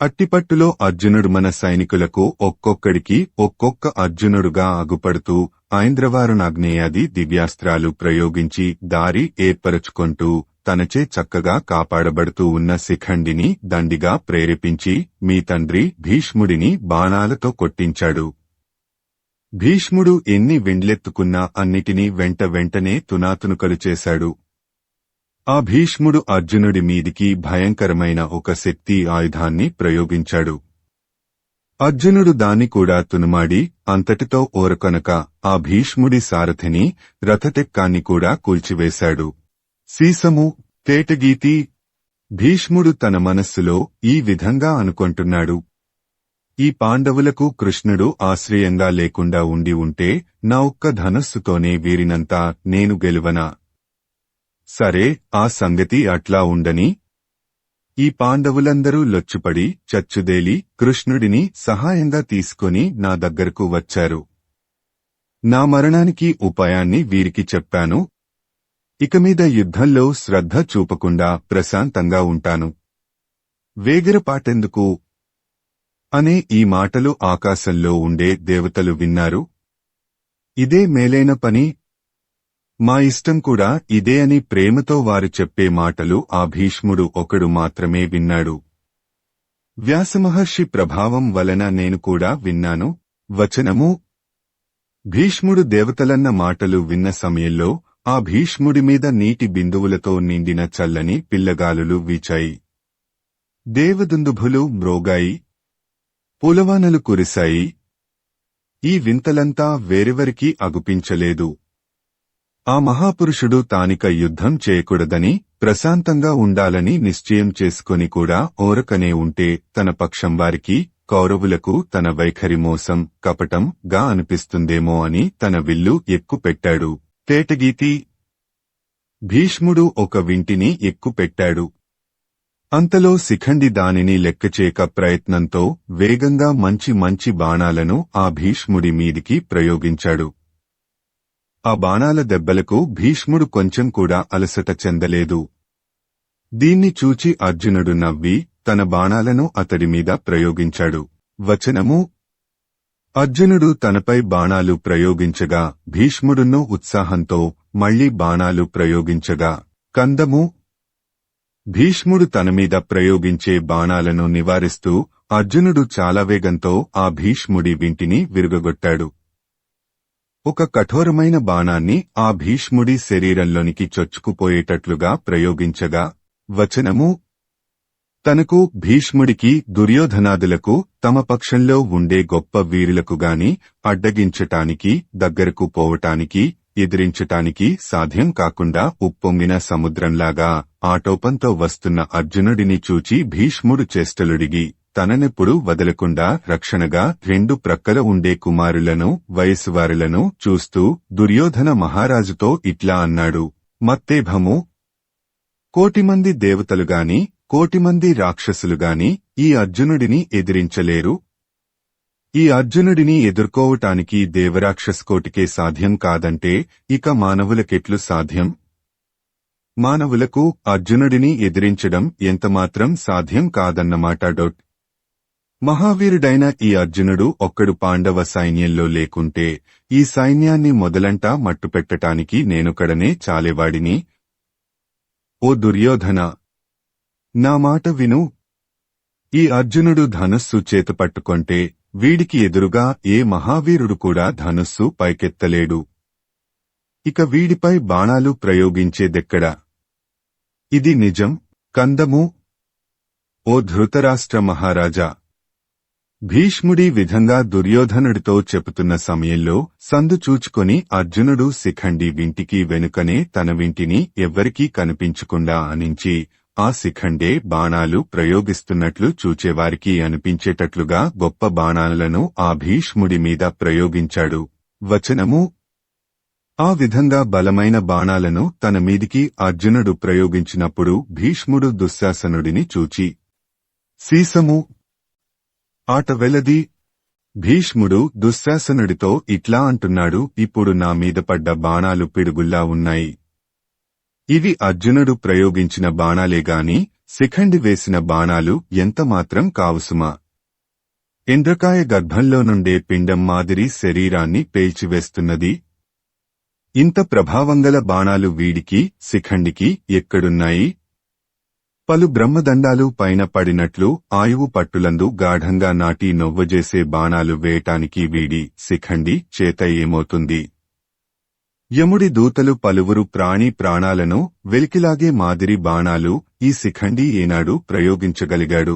అట్టిపట్టులో అర్జునుడు మన సైనికులకు ఒక్కొక్కడికి ఒక్కొక్క అర్జునుడుగా అగుపడుతూ ఐంద్రవారుణాగ్నేయాది దివ్యాస్త్రాలు ప్రయోగించి దారి ఏర్పరచుకొంటూ తనచే చక్కగా కాపాడబడుతూ ఉన్న శిఖండిని దండిగా ప్రేరేపించి మీ తండ్రి భీష్ముడిని బాణాలతో కొట్టించాడు. భీష్ముడు ఎన్ని వెండ్లెత్తుకున్నా అన్నిటినీ వెంటనే తునాతునుకలు చేశాడు. ఆ భీష్ముడు అర్జునుడి మీదికి భయంకరమైన ఒక శక్తి ఆయుధాన్ని ప్రయోగించాడు. అర్జునుడు దాన్ని కూడా తునుమాడి అంతటితో ఓరకొనక ఆ భీష్ముడి సారథిని, రథటెక్కాన్ని కూడా కూల్చివేశాడు. సీసము, తేటగీతి. భీష్ముడు తన మనస్సులో ఈ విధంగా అనుకొంటున్నాడు, ఈ పాండవులకు కృష్ణుడు ఆశ్రయంగా లేకుండా ఉంటే నా ఒక్క ధనస్సుతోనే వీరినంతా నేను గెలువనా? సరే, ఆ సంగతి అట్లా ఉండని. ఈ పాండవులందరూ లొచ్చుపడి చచ్చుదేలి కృష్ణుడిని సహాయంగా తీసుకొని నా దగ్గరకు వచ్చారు. నా మరణానికి ఉపాయాన్ని వీరికి చెప్పాను. ఇకమీద యుద్ధంలో శ్రద్ధ చూపకుండా ప్రశాంతంగా ఉంటాను. వేగిరపాటెందుకు అనే ఈ మాటలు ఆకాశంలో ఉండే దేవతలు విన్నారు. ఇదే మేలైన పని, మా ఇష్టం కూడా ఇదే అని ప్రేమతో వారు చెప్పే మాటలు ఆ భీష్ముడు ఒకడు మాత్రమే విన్నాడు. వ్యాసమహర్షి ప్రభావం వలన నేను కూడా విన్నాను. వచనము. భీష్ముడు దేవతలన్న మాటలు విన్న సమయంలో ఆ భీష్ముడి మీద నీటి బిందువులతో నిండిన చల్లని పిల్లగాలులు వీచాయి. దేవదుందుభులు మ్రోగాయి. పూలవానలు కురిశాయి. ఈ వింతలంతా వేరెవరికీ అగుపించలేదు. ఆ మహాపురుషుడు తానిక యుద్ధం చేయకూడదని, ప్రశాంతంగా ఉండాలని నిశ్చయం చేసుకొని కూడా ఓరకనే ఉంటే తన పక్షం వారికి, కౌరవులకు తన వైఖరి మోసం, కపటం గా అనిపిస్తుందేమో అని తన విల్లు ఎక్కుపెట్టాడు. తేటగీతి. భీష్ముడు ఒక వింటిని ఎక్కుపెట్టాడు. అంతలో శిఖండి దానిని లెక్కచేయక ప్రయత్నంతో వేగంగా మంచి బాణాలను ఆ భీష్ముడి మీదికి ప్రయోగించాడు. ఆ బాణాల దెబ్బలకు భీష్ముడు కొంచెం కూడా అలసట చెందలేదు. దీన్ని చూచి అర్జునుడు నవ్వి తన బాణాలను అతడి మీద ప్రయోగించాడు. వచనము. అర్జునుడు తనపై బాణాలు ప్రయోగించగా భీష్ముడును ఉత్సాహంతో మళ్లీ బాణాలు ప్రయోగించగా కందము. భీష్ముడు తనమీద ప్రయోగించే బాణాలను నివారిస్తూ అర్జునుడు చాలా వేగంతో ఆ భీష్ముడి వింటిని విరుగగొట్టాడు. ఒక కఠోరమైన బాణాన్ని ఆ భీష్ముడి శరీరంలోనికి చొచ్చుకుపోయేటట్లుగా ప్రయోగించగా వచనము. తనకు, భీష్ముడికి, దుర్యోధనాదులకు తమ పక్షంలో ఉండే గొప్ప వీరులకు గాని అడ్డగించటానికి, దగ్గరకు పోవటానికి, ఎదిరించటానికి సాధ్యం కాకుండా ఉప్పొంగిన సముద్రంలాగా ఆటోపంతో వస్తున్న అర్జునుడిని చూచి భీష్ముడు చేష్టలుడిగి తననెప్పుడు వదలకుండా రక్షణగా రెండు ప్రక్కల ఉండే కుమారులను, వయసువారులను చూస్తూ దుర్యోధన మహారాజుతో ఇట్లా అన్నాడు: మత్తేభము, కోటిమంది దేవతలుగాని, కోటిమంది రాక్షసులుగాని ఈ అర్జునుడిని ఎదిరించలేరు. ఈ అర్జునుడిని ఎదుర్కోవటానికి దేవరాక్షసుకోటికే సాధ్యం కాదంటే ఇక మానవులకెట్లు సాధ్యం? మానవులకు అర్జునుడిని ఎదిరించడం ఎంతమాత్రం సాధ్యం కాదన్నమాట. మహావీరుడైన ఈ అర్జునుడు ఒక్కడు పాండవ సైన్యంలో లేకుంటే ఈ సైన్యాన్ని మొదలంటా మట్టుపెట్టటానికి నేనొకడనే చాలేవాడిని. ఓ దుర్యోధన, నా మాట విను. ఈ అర్జునుడు ధనుస్సు చేతపట్టుకొంటే వీడికి ఎదురుగా ఏ మహావీరుడు కూడా ధనుస్సు పైకెత్తలేడు. ఇక వీడిపై బాణాలు ప్రయోగించేదెక్కడా? ఇది నిజం. కందము. ఓ ధృతరాష్ట్ర మహారాజా! భీష్ముడి విధంగా దుర్యోధనుడితో చెబుతున్న సమయంలో సందు చూచుకొని అర్జునుడు శిఖండి వింటికి వెనుకనే తన వింటిని ఎవ్వరికీ కనిపించకుండా ఆనించి ఆ శిఖండే బాణాలు ప్రయోగిస్తున్నట్లు చూచేవారికి అనిపించేటట్లుగా గొప్ప బాణాలను ఆ భీష్ముడి మీద ప్రయోగించాడు. వచనము: ఆ విధంగా బలమైన బాణాలను తన మీదికి అర్జునుడు ప్రయోగించినప్పుడు భీష్ముడు దుశ్శాసనుడిని చూచి సీసము ఆట వెలది. భీష్ముడు దుశ్శాసనుడితో ఇట్లా అంటున్నాడు: ఇప్పుడు నా మీద పడ్డ బాణాలు పిడుగుల్లా ఉన్నాయి. ఇవి అర్జునుడు ప్రయోగించిన బాణాలేగాని శిఖండి వేసిన బాణాలు ఎంతమాత్రం కావుసుమా. ఎండ్రకాయ గర్భంలో నుండే పిండం మాదిరి శరీరాన్ని పేల్చివేస్తున్నది. ఇంత ప్రభావంగల బాణాలు వీడికి, శిఖండికి ఎక్కడున్నాయి? పలు బ్రహ్మదండాలు పైన పడినట్లు ఆయువు పట్టులందు గాఢంగా నాటి నొవ్వజేసే బాణాలు వేయటానికి వీడి, శిఖండి చేత ఏమవుతుంది? యముడి దూతలు పలువురు ప్రాణాలను వెలికిలాగే మాదిరి బాణాలు ఈ శిఖండి ఏనాడు ప్రయోగించగలిగాడు?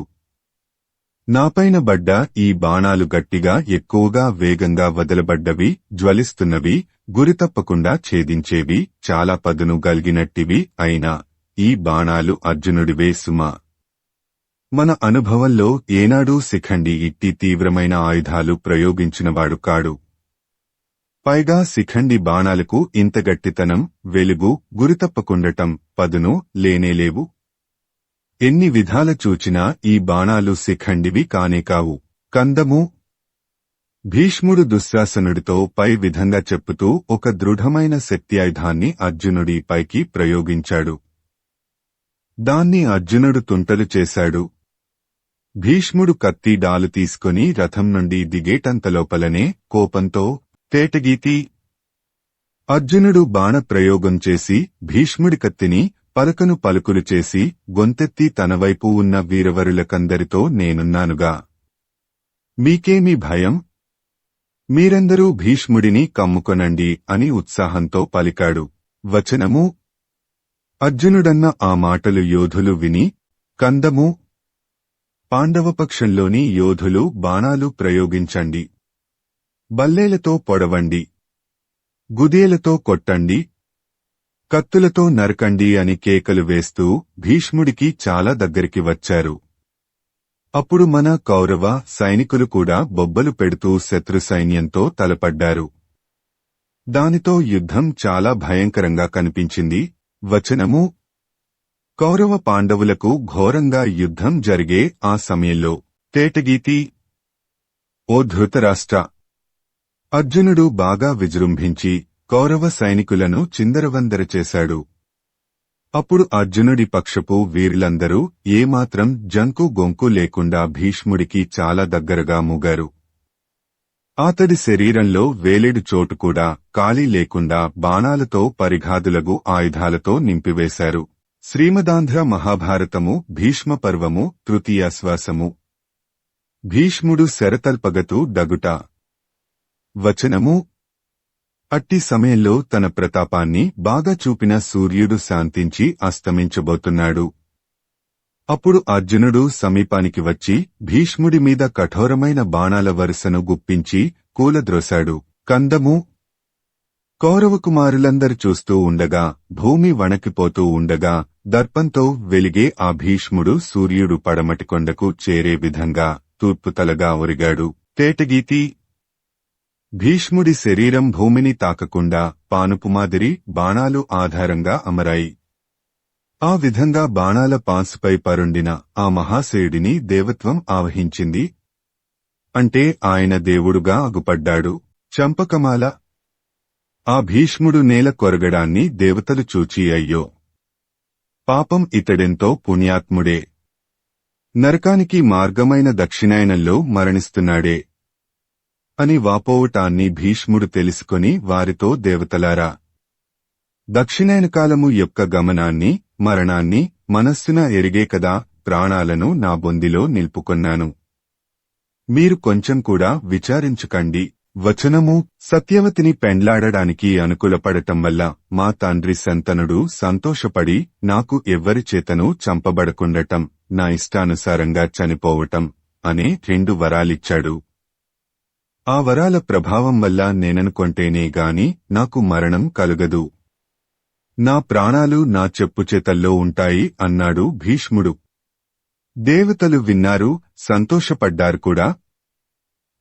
నాపైన బడ్డ ఈ బాణాలు గట్టిగా, ఎక్కువగా, వేగంగా వదలబడ్డవి, జ్వలిస్తున్నవి, గురితప్పకుండా ఛేదించేవి, చాలా పదును గలిగినట్టివి అయినా ఈ బాణాలు అర్జునుడివే సుమా. మన అనుభవంలో ఏనాడూ శిఖండి ఇట్టి తీవ్రమైన ఆయుధాలు ప్రయోగించినవాడు కాడు. పైగా శిఖండి బాణాలకు ఇంత గట్టితనం, వెలుగు, గురితప్పకుండటం, పదును లేనేలేవు. ఎన్ని విధాల చూచినా ఈ బాణాలు శిఖండివి కానేకావు. కందము. భీష్ముడు దుశ్శాసనుడితో పై విధంగా చెప్పుతూ ఒక దృఢమైన శక్త్యాయుధాన్ని అర్జునుడి పైకి ప్రయోగించాడు. దాన్ని అర్జునుడు తుంటలు చేశాడు. భీష్ముడు కత్తి డాలు తీసుకుని రథం నుండి దిగేటంతలోపలనే కోపంతో తేటగీతి అర్జునుడు బాణప్రయోగం చేసి భీష్ముడి కత్తిని పలుకను పలుకులు చేసి గొంతెత్తి తనవైపు ఉన్న వీరవరులకందరితో నేనున్నానుగా, మీకేమీ భయం? మీరందరూ భీష్ముడిని కమ్ముకొనండి అని ఉత్సాహంతో పలికాడు. వచనము: అర్జునుడన్న ఆ మాటలు యోధులు విని కందము. పాండవపక్షంలోని యోధులు బాణాలు ప్రయోగించండి, బల్లేలతో పొడవండి, గుదేలతో కొట్టండి, కత్తులతో నరకండి అని కేకలు వేస్తూ భీష్ముడికి చాలా దగ్గరికి వచ్చారు. అప్పుడు మన కౌరవ సైనికులు కూడా బొబ్బలు పెడుతూ శత్రు సైన్యంతో తలపడ్డారు. దానితో యుద్ధం చాలా భయంకరంగా కనిపించింది. వచనము: కౌరవ పాండవులకు ఘోరంగా యుద్ధం జరిగే ఆ సమయంలో తేటగీతి. ఓ ధృతరాష్ట్ర! అర్జునుడు బాగా విజృంభించి కౌరవ సైనికులను చిందరవందర చేశాడు. అప్పుడు అర్జునుడి పక్షపు వీరులందరూ ఏమాత్రం జంకు గొంకు లేకుండా భీష్ముడికి చాలా దగ్గరగా మూగారు. అతడి శరీరంలో వేలెడు చోటు కూడా ఖాళీ లేకుండా బాణాలతో పరిఘాదులగు ఆయుధాలతో నింపివేశారు. శ్రీమదాంధ్ర మహాభారతము భీష్మ పర్వము తృతీయాశ్వాసము. భీష్ముడు శరతల్పగతు డగుట. వచనము: అట్టి సమయంలో తన ప్రతాపాన్ని బాగా చూపిన సూర్యుడు శాంతించి అస్తమించబోతున్నాడు. అప్పుడు అర్జునుడు సమీపానికి వచ్చి భీష్ముడి మీద కఠోరమైన బాణాల వరుసను గుప్పించి కూలద్రోశాడు. కందము. కౌరవకుమారులందరూ చూస్తూ ఉండగా భూమి వణకిపోతూ ఉండగా దర్పంతో వెలిగే ఆ భీష్ముడు సూర్యుడు పడమటికొండకు చేరే విధంగా తూర్పుతలగా ఒరిగాడు. తేటగీతి. భీష్ముడి శరీరం భూమిని తాకకుండా పానుపుమాదిరి బాణాలు ఆధారంగా అమరాయి. ఆ విధంగా బాణాల పాన్సుపై పరుండిన ఆ మహాశయుడిని దేవత్వం ఆవహించింది. అంటే ఆయన దేవుడుగా అగుపడ్డాడు. చంపకమాల. ఆ భీష్ముడు నేల కొరగడాన్ని దేవతలు చూచి అయ్యో పాపం ఇతడెంతో పుణ్యాత్ముడే, నరకానికి మార్గమైన దక్షిణాయనంలో మరణిస్తున్నాడే అని వాపోవటాన్ని భీష్ముడు తెలుసుకొని వారితో దేవతలారా, దక్షిణాయనకాలము యొక్క గమనాన్ని మరణాన్ని మనస్సున ఎరిగే కదా ప్రాణాలను నా బొందిలో నిలుపుకొన్నాను. మీరు కొంచెం కూడా విచారించకండి. వచనము. సత్యవతిని పెండ్లాడడానికి అనుకూలపడటం వల్ల మా తండ్రి శంతనుడు సంతోషపడి నాకు ఎవ్వరి చేతనూ చంపబడకుండటం, నా ఇష్టానుసారంగా చనిపోవటం అనే 2 వరాలిచ్చాడు. ఆ వరాల ప్రభావం వల్ల నేననుకొంటేనే గాని నాకు మరణం కలుగదు. నా ప్రాణాలు నా చెప్పుచేతల్లో ఉంటాయి అన్నాడు భీష్ముడు. దేవతలు విన్నారు, సంతోషపడ్డారు కూడా.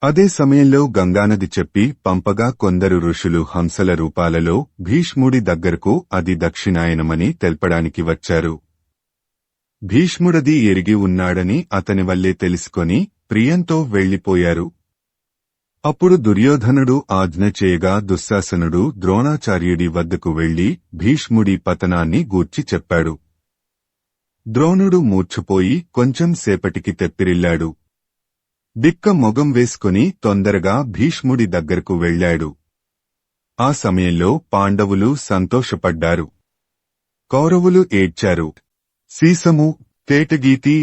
అదే సమయంలో గంగానది చెప్పి పంపగా కొందరు ఋషులు హంసల రూపాలలో భీష్ముడి దగ్గరకు అది దక్షిణాయనమని తెల్పడానికి వచ్చారు. భీష్ముడది ఎరిగి ఉన్నాడని అతని వల్లే తెలుసుకొని ప్రియంతో వెళ్లిపోయారు. అప్పుడు దుర్యోధనుడు ఆజ్ఞ చేయగా దుశ్శాసనుడు ద్రోణాచార్యుడి వద్దకు వెళ్లి భీష్ముడి పతనాన్ని గూర్చి చెప్పాడు. ద్రోణుడు మూర్ఛపోయి కొంచెం సేపటికి తెప్పిరిల్లాడు. బిక్క మొగం వేసుకుని తొందరగా భీష్ముడి దగ్గరకు వెళ్లాడు. ఆ సమయంలో పాండవులు సంతోషపడ్డారు, కౌరవులు ఏడ్చారు. సీసము. తేటగీతి.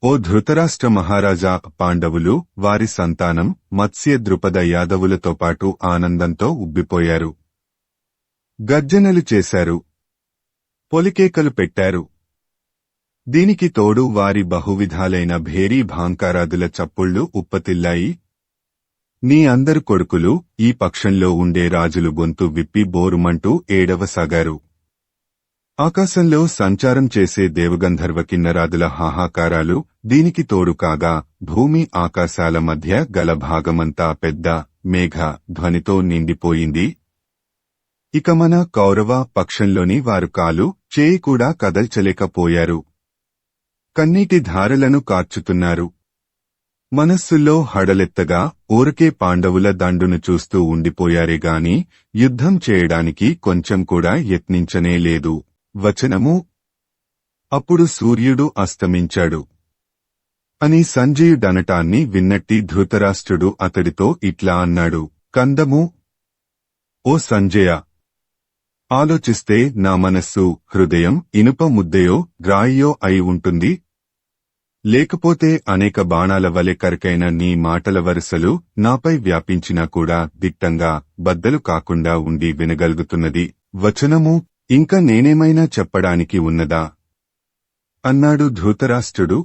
ఓ ధృతరాష్ట్ర మహారాజా, పాండవులు వారి సంతానం మత్స్య ద్రుపద యాదవులతో పాటు ఆనందంతో ఉబ్బిపోయారు. గర్జనలు చేశారు, పొలికేకలు పెట్టారు. దీనికి తోడు వారి బహువిధాలైన భేరీ భాంకారాదుల చప్పుళ్లు ఉప్పతిల్లాయి. నీ అందరు కొడుకులు ఈ పక్షంలో ఉండే రాజులు గొంతు విప్పి బోరుమంటూ ఏడవసాగారు. ఆకాశంలో సంచారం చేసే దేవగంధర్వ కిన్నరాదుల హాహాకారాలు దీనికి తోడు కాగా భూమి ఆకాశాల మధ్య గల భాగమంతా పెద్ద మేఘ ధ్వనితో నిండిపోయింది. ఇక మన కౌరవ పక్షంలోని వారు కాలు చేయి కూడా కదల్చలేకపోయారు. కన్నీటి ధారలను కార్చుతున్నారు. మనస్సుల్లో హడలెత్తగా ఊరకే పాండవుల దండును చూస్తూ ఉండిపోయారేగాని యుద్ధం చేయడానికి కొంచెం కూడా యత్నించనే లేదు. వచనము. అప్పుడు సూర్యుడు అస్తమించాడు అని సంజయుడనటాన్ని విన్నట్టి ధృతరాష్ట్రుడు అతడితో ఇట్లా అన్నాడు. కందము. ఓ సంజయ, ఆలోచిస్తే నా మనస్సు హృదయం ఇనుప ముద్దయో గ్రాయియో అయి ఉంటుంది. లేకపోతే అనేక బాణాల వలె కరకైన నీ మాటల వరుసలు నాపై వ్యాపించినా కూడా దిట్టంగా బద్దలు కాకుండా ఉండి వినగలుగుతున్నది. వచనము. ఇంకా నేనేమైనా చెప్పడానికి ఉన్నదా అన్నాడు ధృతరాష్ట్రుడు.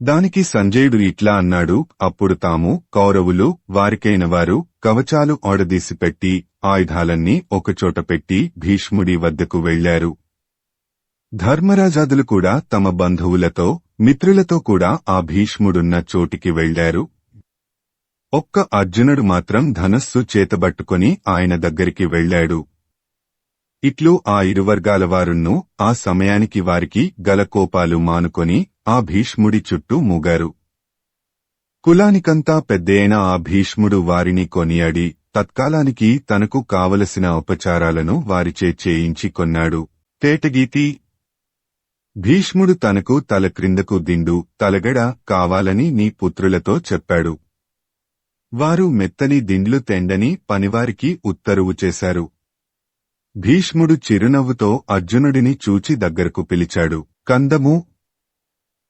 దానికి సంజయుడు ఇట్లా అన్నాడు. అప్పుడు తాము కౌరవులు వారికైన వారు కవచాలు ఓడదీసిపెట్టి ఆయుధాలన్నీ ఒకచోట పెట్టి భీష్ముడి వద్దకు వెళ్లారు. ధర్మరాజాదులు కూడా తమ బంధువులతో మిత్రులతో కూడా ఆ భీష్ముడున్న చోటికి వెళ్లారు. ఒక్క అర్జునుడు మాత్రం ధనస్సు చేతబట్టుకొని ఆయన దగ్గరికి వెళ్లాడు. ఇట్లు ఆ ఇరువర్గాల వారున్నూ ఆ సమయానికి వారికి గల కోపాలు మానుకొని ఆ భీష్ముడి చుట్టూ మూగారు. కులానికంతా పెద్దయైన ఆ భీష్ముడు వారిని కొనియాడి తత్కాలానికి తనకు కావలసిన ఉపచారాలను వారిచే చేయించి కొన్నాడు. తేటగీతి. భీష్ముడు తనకు తల క్రిందకు దిండు తలగడ కావాలని నీ పుత్రులతో చెప్పాడు. వారు మెత్తని దిండ్లు తెండని పనివారికి ఉత్తరువు చేశారు. భీష్ముడు చిరునవ్వుతో అర్జునుడిని చూచి దగ్గరకు పిలిచాడు. కందము.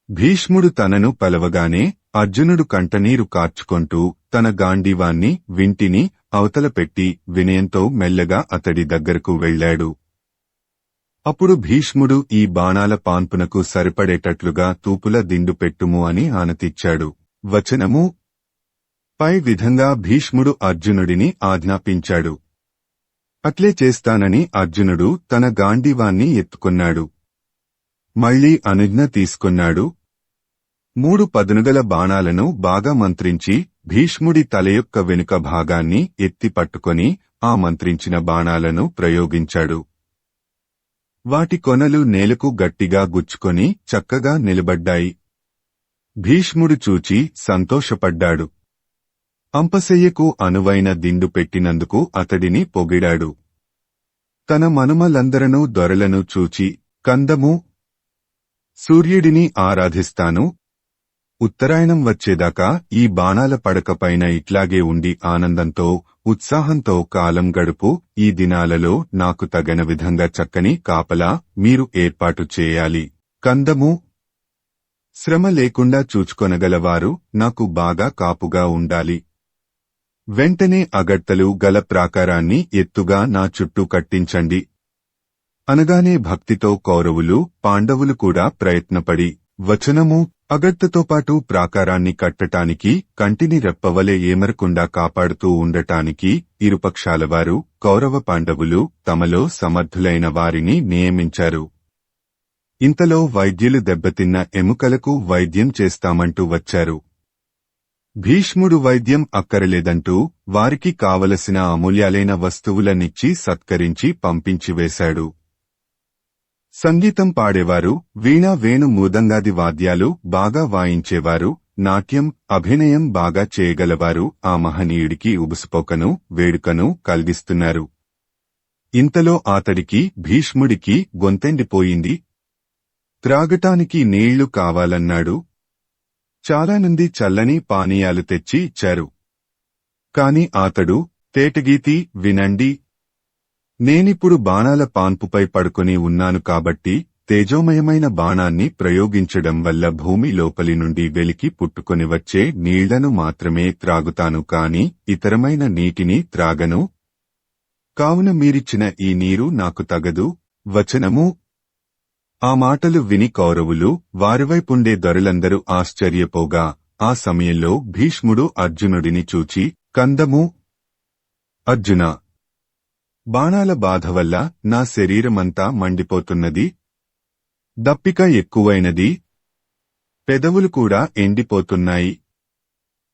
భీష్ముడు తనను పలవగానే అర్జునుడు కంటనీరు కార్చుకొంటూ తన గాంధీవాన్ని వింటిని అవతల పెట్టి వినయంతో మెల్లగా అతడి దగ్గరకు వెళ్లాడు. అప్పుడు భీష్ముడు ఈ బాణాల పాన్పునకు సరిపడేటట్లుగా తూపుల దిండు పెట్టుము అని ఆనతిచ్చాడు. వచనము పై విధంగా భీష్ముడు అర్జునుడిని ఆజ్ఞాపించాడు. అట్లే చేస్తానని అర్జునుడు తన గాంధీవాన్ని ఎత్తుకున్నాడు. మళ్లీ అనుజ్ఞ తీసుకున్నాడు. 3 పదునుగల బాణాలను బాగా మంత్రించి భీష్ముడి తల యొక్క వెనుక భాగాన్ని ఎత్తి పట్టుకొని ఆ మంత్రించిన బాణాలను ప్రయోగించాడు. వాటి కొనలు నేలకు గట్టిగా గుచ్చుకొని చక్కగా నిలబడ్డాయి. భీష్ముడు చూచి సంతోషపడ్డాడు. అంపశయ్యకు అనువైన దిండు పెట్టినందుకు అతడిని పొగిడాడు. తన మనుమలందరనూ దొరలను చూచి, కందము, సూర్యుడిని ఆరాధిస్తాను. ఉత్తరాయణం వచ్చేదాకా ఈ బాణాల పడకపైన ఇట్లాగే ఉండి ఆనందంతో, ఉత్సాహంతో కాలం గడుపు. ఈ దినాలలో నాకు తగిన విధంగా చక్కని కాపలా మీరు ఏర్పాటు చేయాలి. కందము, శ్రమ లేకుండా చూచుకొనగలవారు నాకు బాగా కాపుగా ఉండాలి. వెంటనే అగడ్తలు గల ప్రాకారాన్ని ఎత్తుగా నా చుట్టూ కట్టించండి. అనగానే భక్తితో కౌరవులు, పాండవులు కూడా ప్రయత్నపడి, వచనము అగడ్తతో పాటు ప్రాకారాన్ని కట్టటానికి కంటిని రెప్పవలే ఏమరకుండా కాపాడుతూ ఉండటానికి ఇరుపక్షాలవారు, కౌరవ పాండవులు తమలో సమర్థులైన వారిని నియమించారు. ఇంతలో వైద్యులు దెబ్బతిన్న ఎముకలకు వైద్యం చేస్తామంటూ వచ్చారు. భీష్ముడు వైద్యం అక్కరలేదంటూ వారికి కావలసిన అమూల్యాలైన వస్తువులనిచ్చి సత్కరించి పంపించివేశాడు. సంగీతం పాడేవారు, వీణా వేణు మృదంగాది వాద్యాలు బాగా వాయించేవారు, నాట్యం, అభినయం బాగా చేయగలవారు ఆ మహనీయుడికి ఉబుసుపోకను, వేడుకను కలిగిస్తున్నారు. ఇంతలో అతడికి, భీష్ముడికి గొంతెండిపోయింది. త్రాగటానికి నీళ్లు కావాలన్నాడు. చాలామంది చల్లని పానీయాలు తెచ్చి ఇచ్చారు. కాని అతడు, తేటగీతి, వినండి. నేనిప్పుడు బాణాల పాన్పుపై పడుకొని ఉన్నాను కాబట్టి తేజోమయమైన బాణాన్ని ప్రయోగించడం వల్ల భూమి లోపలి నుండి వెలికి పుట్టుకొని వచ్చే నీళ్లను మాత్రమే త్రాగుతాను కాని ఇతరమైన నీటిని త్రాగను. కావున మీరిచ్చిన ఈ నీరు నాకు తగదు. వచనము ఆ మాటలు విని కౌరవులు, వారివైపుండే దొరలందరూ ఆశ్చర్యపోగా ఆ సమయంలో భీష్ముడు అర్జునుడిని చూచి, కందము, అర్జున, బాణాల బాధ వల్ల నా శరీరమంతా మండిపోతున్నది. దప్పిక ఎక్కువైనది. పెదవులు కూడా ఎండిపోతున్నాయి.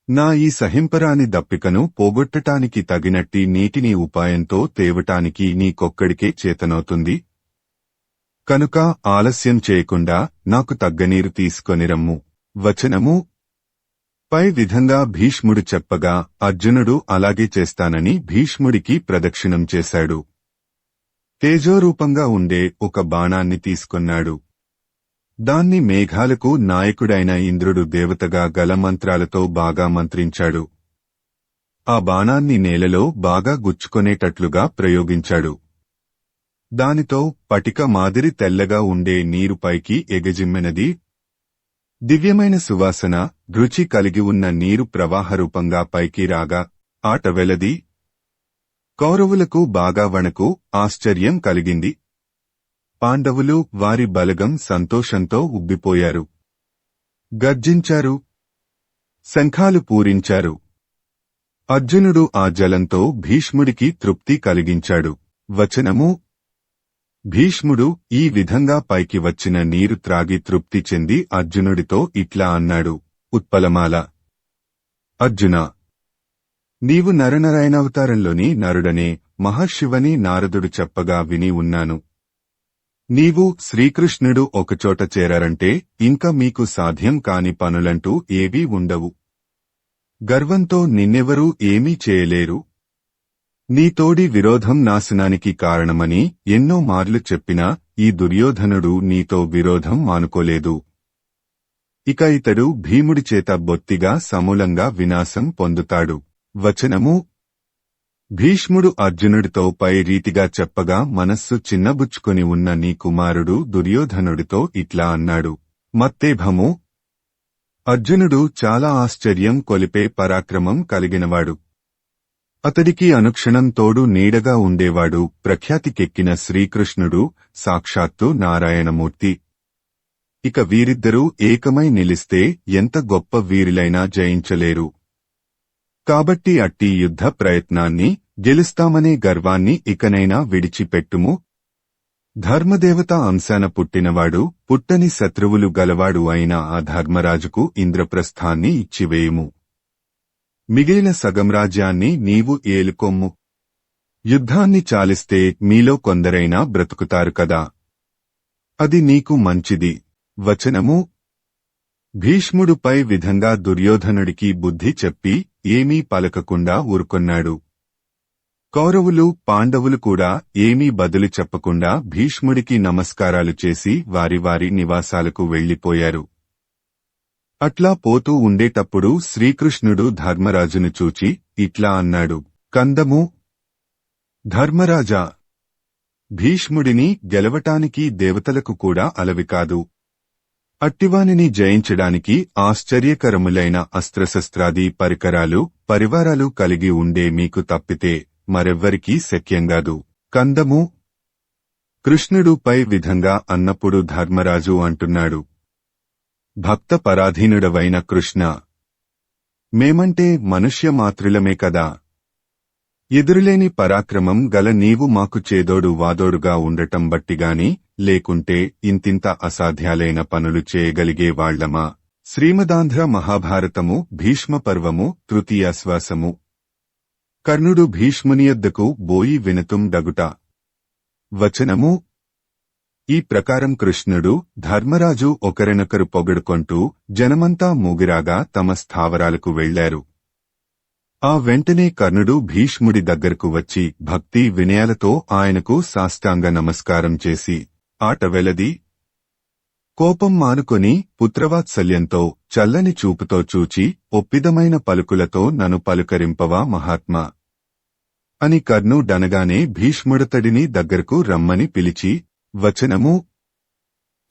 నా ఈ సహింపరాని దప్పికను పోగొట్టటానికి తగినట్టి నీటిని ఉపాయంతో తేవటానికి నీకొక్కడికే చేతనవుతుంది. కనుక ఆలస్యం చేయకుండా నాకు తగ్గనీరు తీసుకొనిరమ్ము. వచనము పై విధంగా భీష్ముడు చెప్పగా అర్జునుడు అలాగే చేస్తానని భీష్ముడికి ప్రదక్షిణం చేశాడు. తేజోరూపంగా ఉండే ఒక బాణాన్ని తీసుకొన్నాడు. దాన్ని మేఘాలకు నాయకుడైన ఇంద్రుడు దేవతగా గల మంత్రాలతో బాగా మంత్రించాడు. ఆ బాణాన్ని నేలలో బాగా గుచ్చుకొనేటట్లుగా ప్రయోగించాడు. దానితో పటిక మాదిరి తెల్లగా ఉండే నీరు పైకి ఎగజిమ్మినది. దివ్యమైన సువాసన, రుచి కలిగి ఉన్న నీరు ప్రవాహరూపంగా పైకి రాగా ఆట వెలది. కౌరవులకు బాగా వణకు, ఆశ్చర్యం కలిగింది. పాండవులు, వారి బలగం సంతోషంతో ఉబ్బిపోయారు. గర్జించారు. శంఖాలు పూరించారు. అర్జునుడు ఆ జలంతో భీష్ముడికి తృప్తి కలిగించాడు. వచనము భీష్ముడు ఈ విధంగా పైకి వచ్చిన నీరు త్రాగి తృప్తి చెంది అర్జునుడితో ఇట్లా అన్నాడు. ఉత్పలమాల, అర్జునా, నీవు నరనారాయణావతారంలోని నరుడనే మహర్షివని నారదుడు చెప్పగా విని ఉన్నాను. నీవు, శ్రీకృష్ణుడు ఒకచోట చేరారంటే ఇంక మీకు సాధ్యం కాని పనులంటూ ఏవీ ఉండవు. గర్వంతో నిన్నెవరూ ఏమీ చేయలేరు. నీతోడి విరోధం నాశనానికి కారణమని ఎన్నో మార్లు చెప్పినా ఈ దుర్యోధనుడు నీతో విరోధం మానుకోలేదు. ఇక ఇతడు భీముడి చేత బొత్తిగా సమూలంగా వినాశం పొందుతాడు. వచనము భీష్ముడు అర్జునుడితో పై రీతిగా చెప్పగా మనస్సు చిన్నబుచ్చుకొని ఉన్న నీ కుమారుడు దుర్యోధనుడితో ఇట్లా అన్నాడు. మత్తేభము, అర్జునుడు చాలా ఆశ్చర్యం కొలిపే పరాక్రమం కలిగినవాడు. అతడికి అనుక్షణం తోడు నీడగా ఉండేవాడు ప్రఖ్యాతికెక్కిన శ్రీకృష్ణుడు, సాక్షాత్తు నారాయణమూర్తి. ఇక వీరిద్దరూ ఏకమై నిలిస్తే ఎంత గొప్ప వీరులైనా జయించలేరు. కాబట్టి అట్టి యుద్ధ ప్రయత్నాన్ని, గెలుస్తామనే గర్వాన్ని ఇకనైనా విడిచిపెట్టుము. ధర్మదేవత అంశాన పుట్టినవాడు, పుట్టని శత్రువులు గలవాడు అయిన ఆ ధర్మరాజుకు ఇంద్రప్రస్థాన్ని ఇచ్చివేయుము. మిగిలిన సగం రాజ్యాన్ని నీవు ఏలుకొమ్ము. యుద్ధాన్ని చాలిస్తే మీలో కొందరైనా బ్రతుకుతారు కదా. అది నీకు మంచిది. వచనము. భీష్ముడుపై విధంగా దుర్యోధనుడికి బుద్ధి చెప్పి ఏమీ పలకకుండా ఊరుకొన్నాడు. కౌరవులు, పాండవులు కూడా ఏమీ బదులు చెప్పకుండా భీష్ముడికి నమస్కారాలు చేసి వారి వారి నివాసాలకు వెళ్లిపోయారు. అట్లా పోతూ ఉండేటప్పుడు శ్రీకృష్ణుడు ధర్మరాజును చూచి ఇట్లా అన్నాడు. కందము. ధర్మరాజా, భీష్ముడిని గెలవటానికి దేవతలకు కూడా అలవి కాదు. అట్టివానిని జయించడానికి ఆశ్చర్యకరములైన అస్త్రశస్త్రాది పరికరాలు, పరివారాలు కలిగి ఉండే మీకు తప్పితే మరెవ్వరికీ శక్యంగాదు. కందము. కృష్ణుడు పై విధంగా అన్నప్పుడు ధర్మరాజు అంటున్నాడు. భక్త పరాధీనుడవైన కృష్ణ, మేమంటే మనుష్య మాత్రులమే కదా. ఎదురులేని పరాక్రమం గల నీవు మాకు చేదోడు వాదోడుగా ఉండటం బట్టిగాని, లేకుంటే ఇంతింత అసాధ్యాలైన పనులు చేయగలిగే వాళ్లమా. శ్రీమదాంధ్ర మహాభారతము భీష్మ పర్వము తృతీయాశ్వాసము. కర్ణుడు భీష్మునియద్దకు బోయి వినతుం డగుట. వచనము. ఈ ప్రకారం కృష్ణుడు, ధర్మరాజు ఒకరినొకరు పొగడుకొంటూ జనమంతా మూగిరాగా తమ స్థావరాలకు వెళ్లారు. ఆ వెంటనే కర్ణుడు భీష్ముడి దగ్గరకు వచ్చి భక్తి వినయాలతో ఆయనకు సాష్టాంగ నమస్కారం చేసి, ఆట వెలది. కోపం మానుకొని పుత్రవాత్సల్యంతో, చల్లని చూపుతో చూచి ఒప్పిదమైన పలుకులతో నన్ను పలుకరింపవా మహాత్మా అని కర్ణుడనగానే భీష్ముడతడిని దగ్గరకు రమ్మని పిలిచి, వచనము.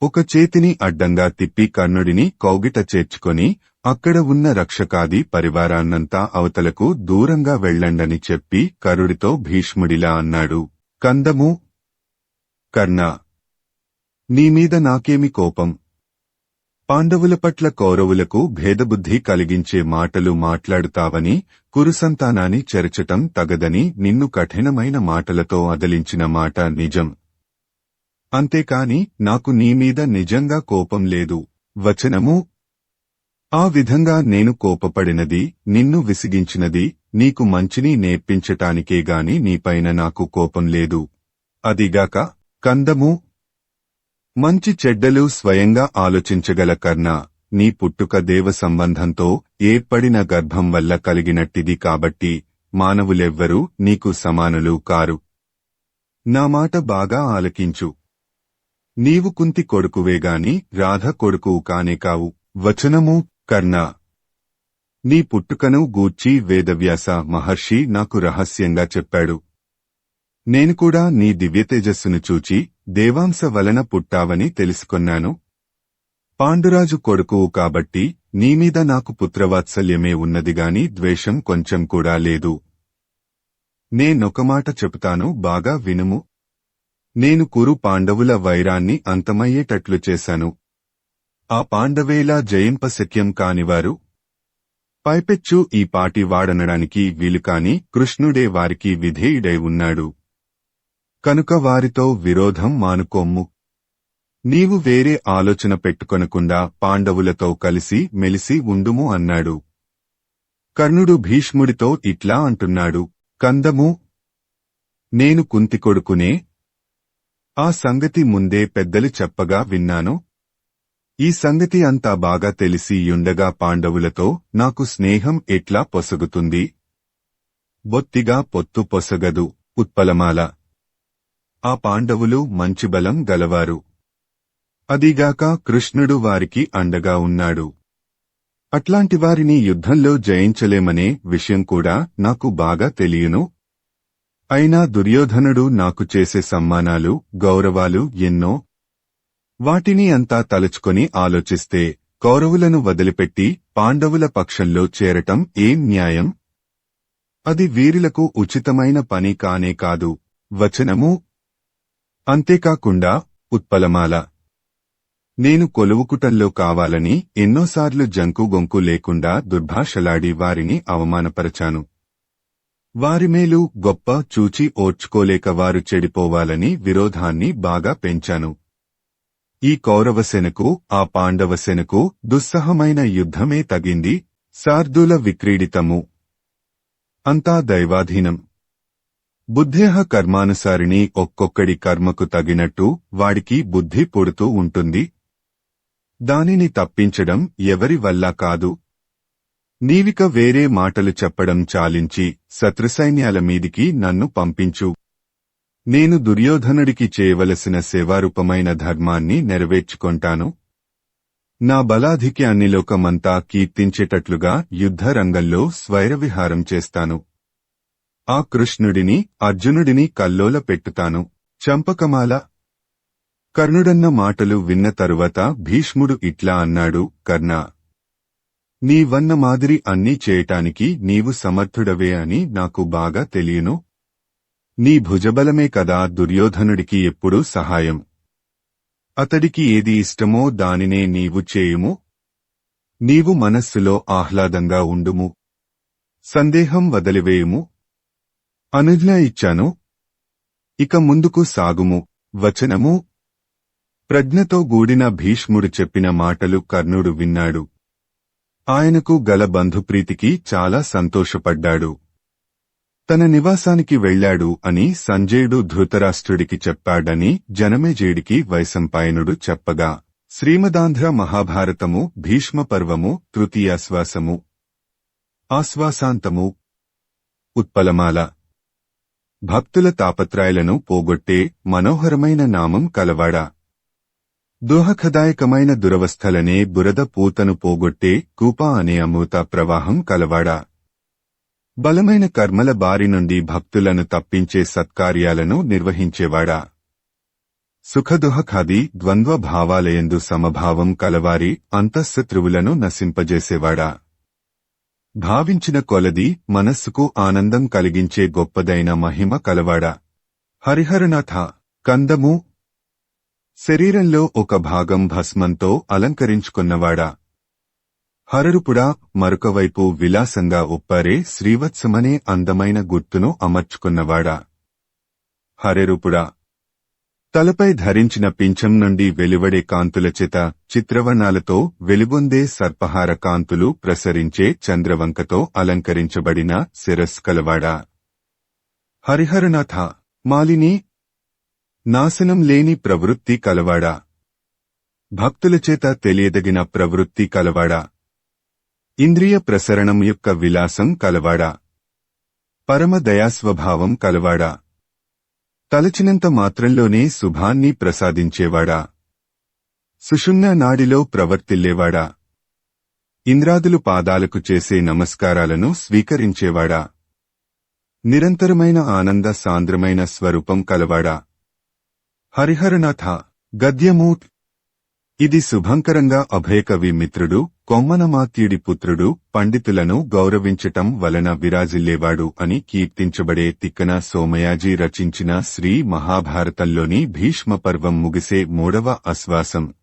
ఒక చేతిని అడ్డంగా తిప్పి కర్ణుడిని కౌగిట చేర్చుకొని అక్కడ ఉన్న రక్షకాది పరివారాన్నంతా అవతలకు దూరంగా వెళ్ళండని చెప్పి కరుడితో భీష్ముడిలా అన్నాడు. కందము. కర్ణా, నీమీద నాకేమి కోపం? పాండవుల పట్ల కౌరవులకు భేదబుద్ధి కలిగించే మాటలు మాట్లాడుతావని, కురుసంతానాన్ని చెరచటం తగదని నిన్ను కఠినమైన మాటలతో అదలించిన మాట నిజం. అంతేకాని నాకు నీమీద నిజంగా కోపం లేదు. వచనము. ఆ విధంగా నేను కోపపడినది, నిన్ను విసిగించినది, నీకు మంచిని నేర్పించటానికేగాని నీపైన నాకు కోపం లేదు. అదిగాక, కందము. మంచి చెడ్డలు స్వయంగా ఆలోచించగల కర్ణ, నీ పుట్టుక దేవ సంబంధంతో ఏర్పడిన గర్భం వల్ల కలిగినట్టిది కాబట్టి మానవులెవ్వరూ నీకు సమానులు కారు. నా మాట బాగా ఆలకించు. నీవు కుంతి కొడుకువేగాని రాధ కొడుకువు కానే కావు. వచనము. కర్ణ, నీ పుట్టుకను గూర్చి వేదవ్యాస మహర్షి నాకు రహస్యంగా చెప్పాడు. నేను కూడా నీ దివ్యతేజస్సును చూచి దేవాంశ వలన పుట్టావని తెలుసుకొన్నాను. పాండురాజు కొడుకువు కాబట్టి నీమీద నాకు పుత్రవాత్సల్యమే ఉన్నదిగాని ద్వేషం కొంచెం కూడా లేదు. నేనొక మాట చెబుతాను, బాగా వినుము. నేను కురు పాండవుల వైరాన్ని అంతమయ్యేటట్లు చేశాను. ఆ పాండవేలా జయింపశక్యం కానివారు. పైపెచ్చు ఈ పాటి వాడనడానికి వీలుకాని కృష్ణుడే వారికి విధేయుడై ఉన్నాడు. కనుక వారితో విరోధం మానుకోమ్ము. నీవు వేరే ఆలోచన పెట్టుకొనకుండా పాండవులతో కలిసి మెలిసి ఉండుము అన్నాడు. కర్ణుడు భీష్ముడితో ఇట్లా అంటున్నాడు. కందము. నేను కుంతి కొడుకునే. ఆ సంగతి ముందే పెద్దలు చెప్పగా విన్నాను. ఈ సంగతి అంతా బాగా తెలిసియుండగా పాండవులతో నాకు స్నేహం ఎట్లా పొసగుతుంది? బొత్తిగా పొత్తు పొసగదు. ఉత్పలమాల. ఆ పాండవులు మంచి బలం గలవారు. అదిగాక కృష్ణుడు వారికి అండగా ఉన్నాడు. అట్లాంటి వారిని యుద్ధంలో జయించలేమనే విషయం కూడా నాకు బాగా తెలియను. అయినా దుర్యోధనుడు నాకు చేసే సమ్మానాలు, గౌరవాలు ఎన్నో. వాటిని అంతా తలుచుకొని ఆలోచిస్తే కౌరవులను వదిలిపెట్టి పాండవుల పక్షంలో చేరటం ఏం న్యాయం? అది వీరులకు ఉచితమైన పని కానే కాదు. వచనము. అంతేకాకుండా ఉత్పలమాల. నేను కొలువుకుటంలో కావాలని ఎన్నోసార్లు జంకుగొంకు లేకుండా దుర్భాషలాడి వారిని అవమానపరచాను. వారి మేలు గొప్ప చూచి ఓర్చుకోలేక వారు చెడిపోవాలని విరోధాన్ని బాగా పెంచాను. ఈ కౌరవసేనకు ఆ పాండవసేనకు దుస్సహమైన యుద్ధమే తగింది. శార్దూల విక్రీడితము. అంతా దైవాధీనం. బుద్ధేహ కర్మానుసారిణి. ఒక్కొక్కడి కర్మకు తగినట్టు వాడికి బుద్ధి పుడుతూ ఉంటుంది. దానిని తప్పించడం ఎవరి వల్ల కాదు. నీవిక వేరే మాటలు చెప్పడం చాలించి శత్రుసైన్యాల మీదికి నన్ను పంపించు. నేను దుర్యోధనుడికి చేయవలసిన సేవారూపమైన ధర్మాన్ని నెరవేర్చుకొంటాను. నా బలాధిక్యాన్ని లోకమంతా కీర్తించేటట్లుగా యుద్ధరంగంలో స్వైరవిహారం చేస్తాను. ఆ కృష్ణుడిని అర్జునుడిని కల్లోల పెట్టుతాను. చంపకమాల. కర్ణుడన్న మాటలు విన్న తరువాత భీష్ముడు ఇట్లా అన్నాడు. కర్ణా, నీవన్న మాదిరి అన్నీ చేయటానికి నీవు సమర్థుడవే అని నాకు బాగా తెలియను. నీ భుజబలమే కదా దుర్యోధనుడికి ఎప్పుడూ సహాయం. అతడికి ఏది ఇష్టమో దానినే నీవు చేయుము. నీవు మనస్సులో ఆహ్లాదంగా ఉండుము. సందేహం వదిలివేయుము. అనుజ్ఞ ఇచ్చాను. ఇక ముందుకు సాగుము. వచనము. ప్రజ్ఞతో గూడిన భీష్ముడు చెప్పిన మాటలు కర్ణుడు విన్నాడు. ఆయనకు గల బంధుప్రీతికి చాలా సంతోషపడ్డాడు. తన నివాసానికి వెళ్లాడు అని సంజయుడు ధృతరాష్ట్రుడికి చెప్పాడని జనమేజయుడికి వైశంపాయనుడు చెప్పగా శ్రీమదాంధ్ర మహాభారతము భీష్మపర్వము తృతీయాశ్వాసము. ఆశ్వాసాంతము. ఉత్పలమాల. భక్తుల తాపత్రయాలను పోగొట్టే మనోహరమైన నామం కలవాడా. దోహకదాయకమైన దురవస్థలనే బురద పూతను పోగొట్టే కూప అనే అమృత ప్రవాహం కలవాడా. బలమైన కర్మల బారి నుండి భక్తులను తప్పించే సత్కార్యాలను నిర్వహించేవాడా. సుఖదుహఖాది ద్వంద్వ భావాలయందు సమభావం కలవారి అంతఃశత్రువులను నశింపజేసేవాడా. భావించిన కొలది మనస్సుకు ఆనందం కలిగించే గొప్పదైన మహిమ కలవాడా. హరిహరనాథ. కందము. శరీరంలో ఒక భాగం భస్మంతో అలంకరించుకున్నవాడా. హరరుపుడా. మరొకవైపు విలాసంగా ఉప్పారే శ్రీవత్సమనే అందమైన గుర్తును అమర్చుకున్నవాడా. హరెరుపుడా. తలపై ధరించిన పింఛం నుండి వెలువడే కాంతులచేత చిత్రవర్ణాలతో వెలుగొందే సర్పహార కాంతులు ప్రసరించే చంద్రవంకతో అలంకరించబడిన శిరస్సు కలవాడా. హరిహరనాథ. మాలిని. నాశనం లేని ప్రవృత్తి కలవాడా. భక్తులచేత తెలియదగిన ప్రవృత్తి కలవాడా. ఇంద్రియ ప్రసరణం యొక్క విలాసం కలవాడా. పరమ దయాస్వభావం కలవాడా. తలచినంత మాత్రంలోనే శుభాన్ని ప్రసాదించేవాడా. సుషుమ్న నాడిలో ప్రవర్తిల్లేవాడా. ఇంద్రాదులు పాదాలకు చేసే నమస్కారాలను స్వీకరించేవాడా. నిరంతరమైన ఆనంద సాంద్రమైన స్వరూపం కలవాడా. హరిహరనాథ. గద్యము. ఇది శుభంకరంగా అభయకవి మిత్రుడు కొమ్మనమాత్యుడి పుత్రుడు పండితులను గౌరవించటం వలన విరాజిల్లేవాడు అని కీర్తించబడే తిక్కన సోమయాజీ రచించిన శ్రీ మహాభారతంలోని భీష్మపర్వం ముగిసే 3వ ఆశ్వాసం.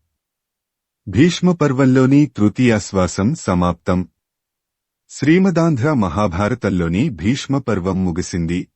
భీష్మపర్వంలోని తృతీయాశ్వాసం సమాప్తం. శ్రీమదాంధ్ర మహాభారతంలోని భీష్మపర్వం ముగిసింది.